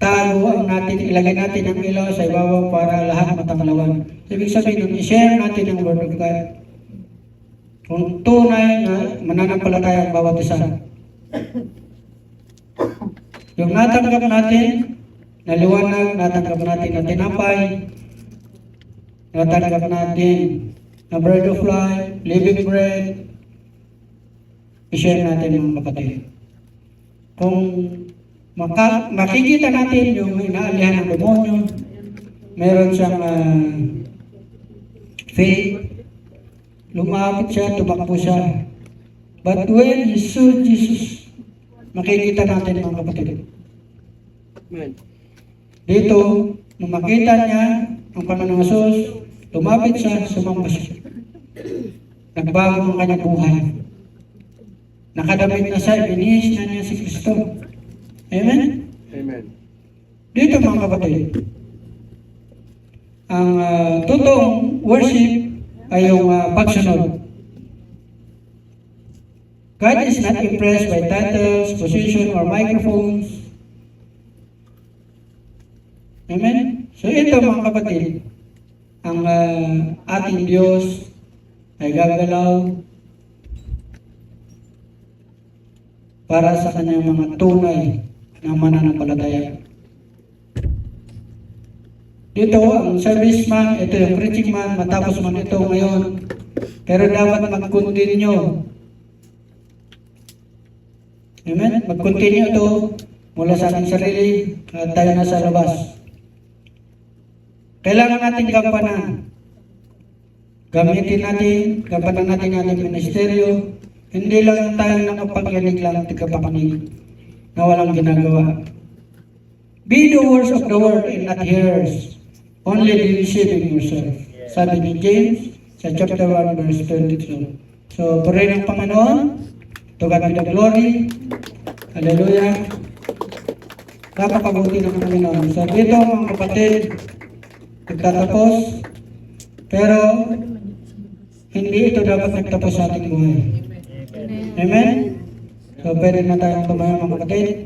Tago ang natin, ilagay natin ang ilaw sa ibabaw para lahat matanglawan. Ibig sabihin, i-share natin ang Word of God. Kung tunay na mananampalataya ang bawat isa. Yung natanggap natin, na liwanag, natanggap natin na tinapay, natanggap natin na bread of life, living bread, i-share natin mga kapatid. Kung makikita natin yung inaalihan ng demonyo, meron siyang faith, lumapit siya, tumakbo siya. But when he saw Jesus, makikita natin mga kapatid. Amen. Dito, nung makita niya ang Panginoong Hesus, lumapit siya, sumamba siya. Nagbago ang kanyang buhay. Nakadamit na siya, binihis na niya si Kristo. Amen? Amen. Dito mga kapatid, ang totoong worship ay yung pagsunod. God is not impressed by titles, position, or microphones. Amen? So ito mga kapatid, ang ating Diyos ay gagalaw para sa kanyang mga tunay na mananampalataya. Dito, ang service man, ito yung preaching man, matapos man ito ngayon. Pero dapat mag-continue. Amen? Mag-continue ito mula sa ating sarili at tayo na sa labas. Kailangan natin gampanan. Gamitin natin, gampanan natin ang ating ministeryo. Hindi lang tayo nakapagyanig lang at tagapakinig na walang ginagawa. Be doers of the word and not hearers, only deceiving yourself. Sabi ni James sa chapter 1 verse 22. So, purihin ang Panginoon. To God be the glory. Hallelujah. Napakabuti ng Panginoon. So, dito mga kapatid, nagtatapos. Pero, hindi ito dapat nagtapos sa ating buhay. Amen? So, pwede na tayong tumayo mga kapatid.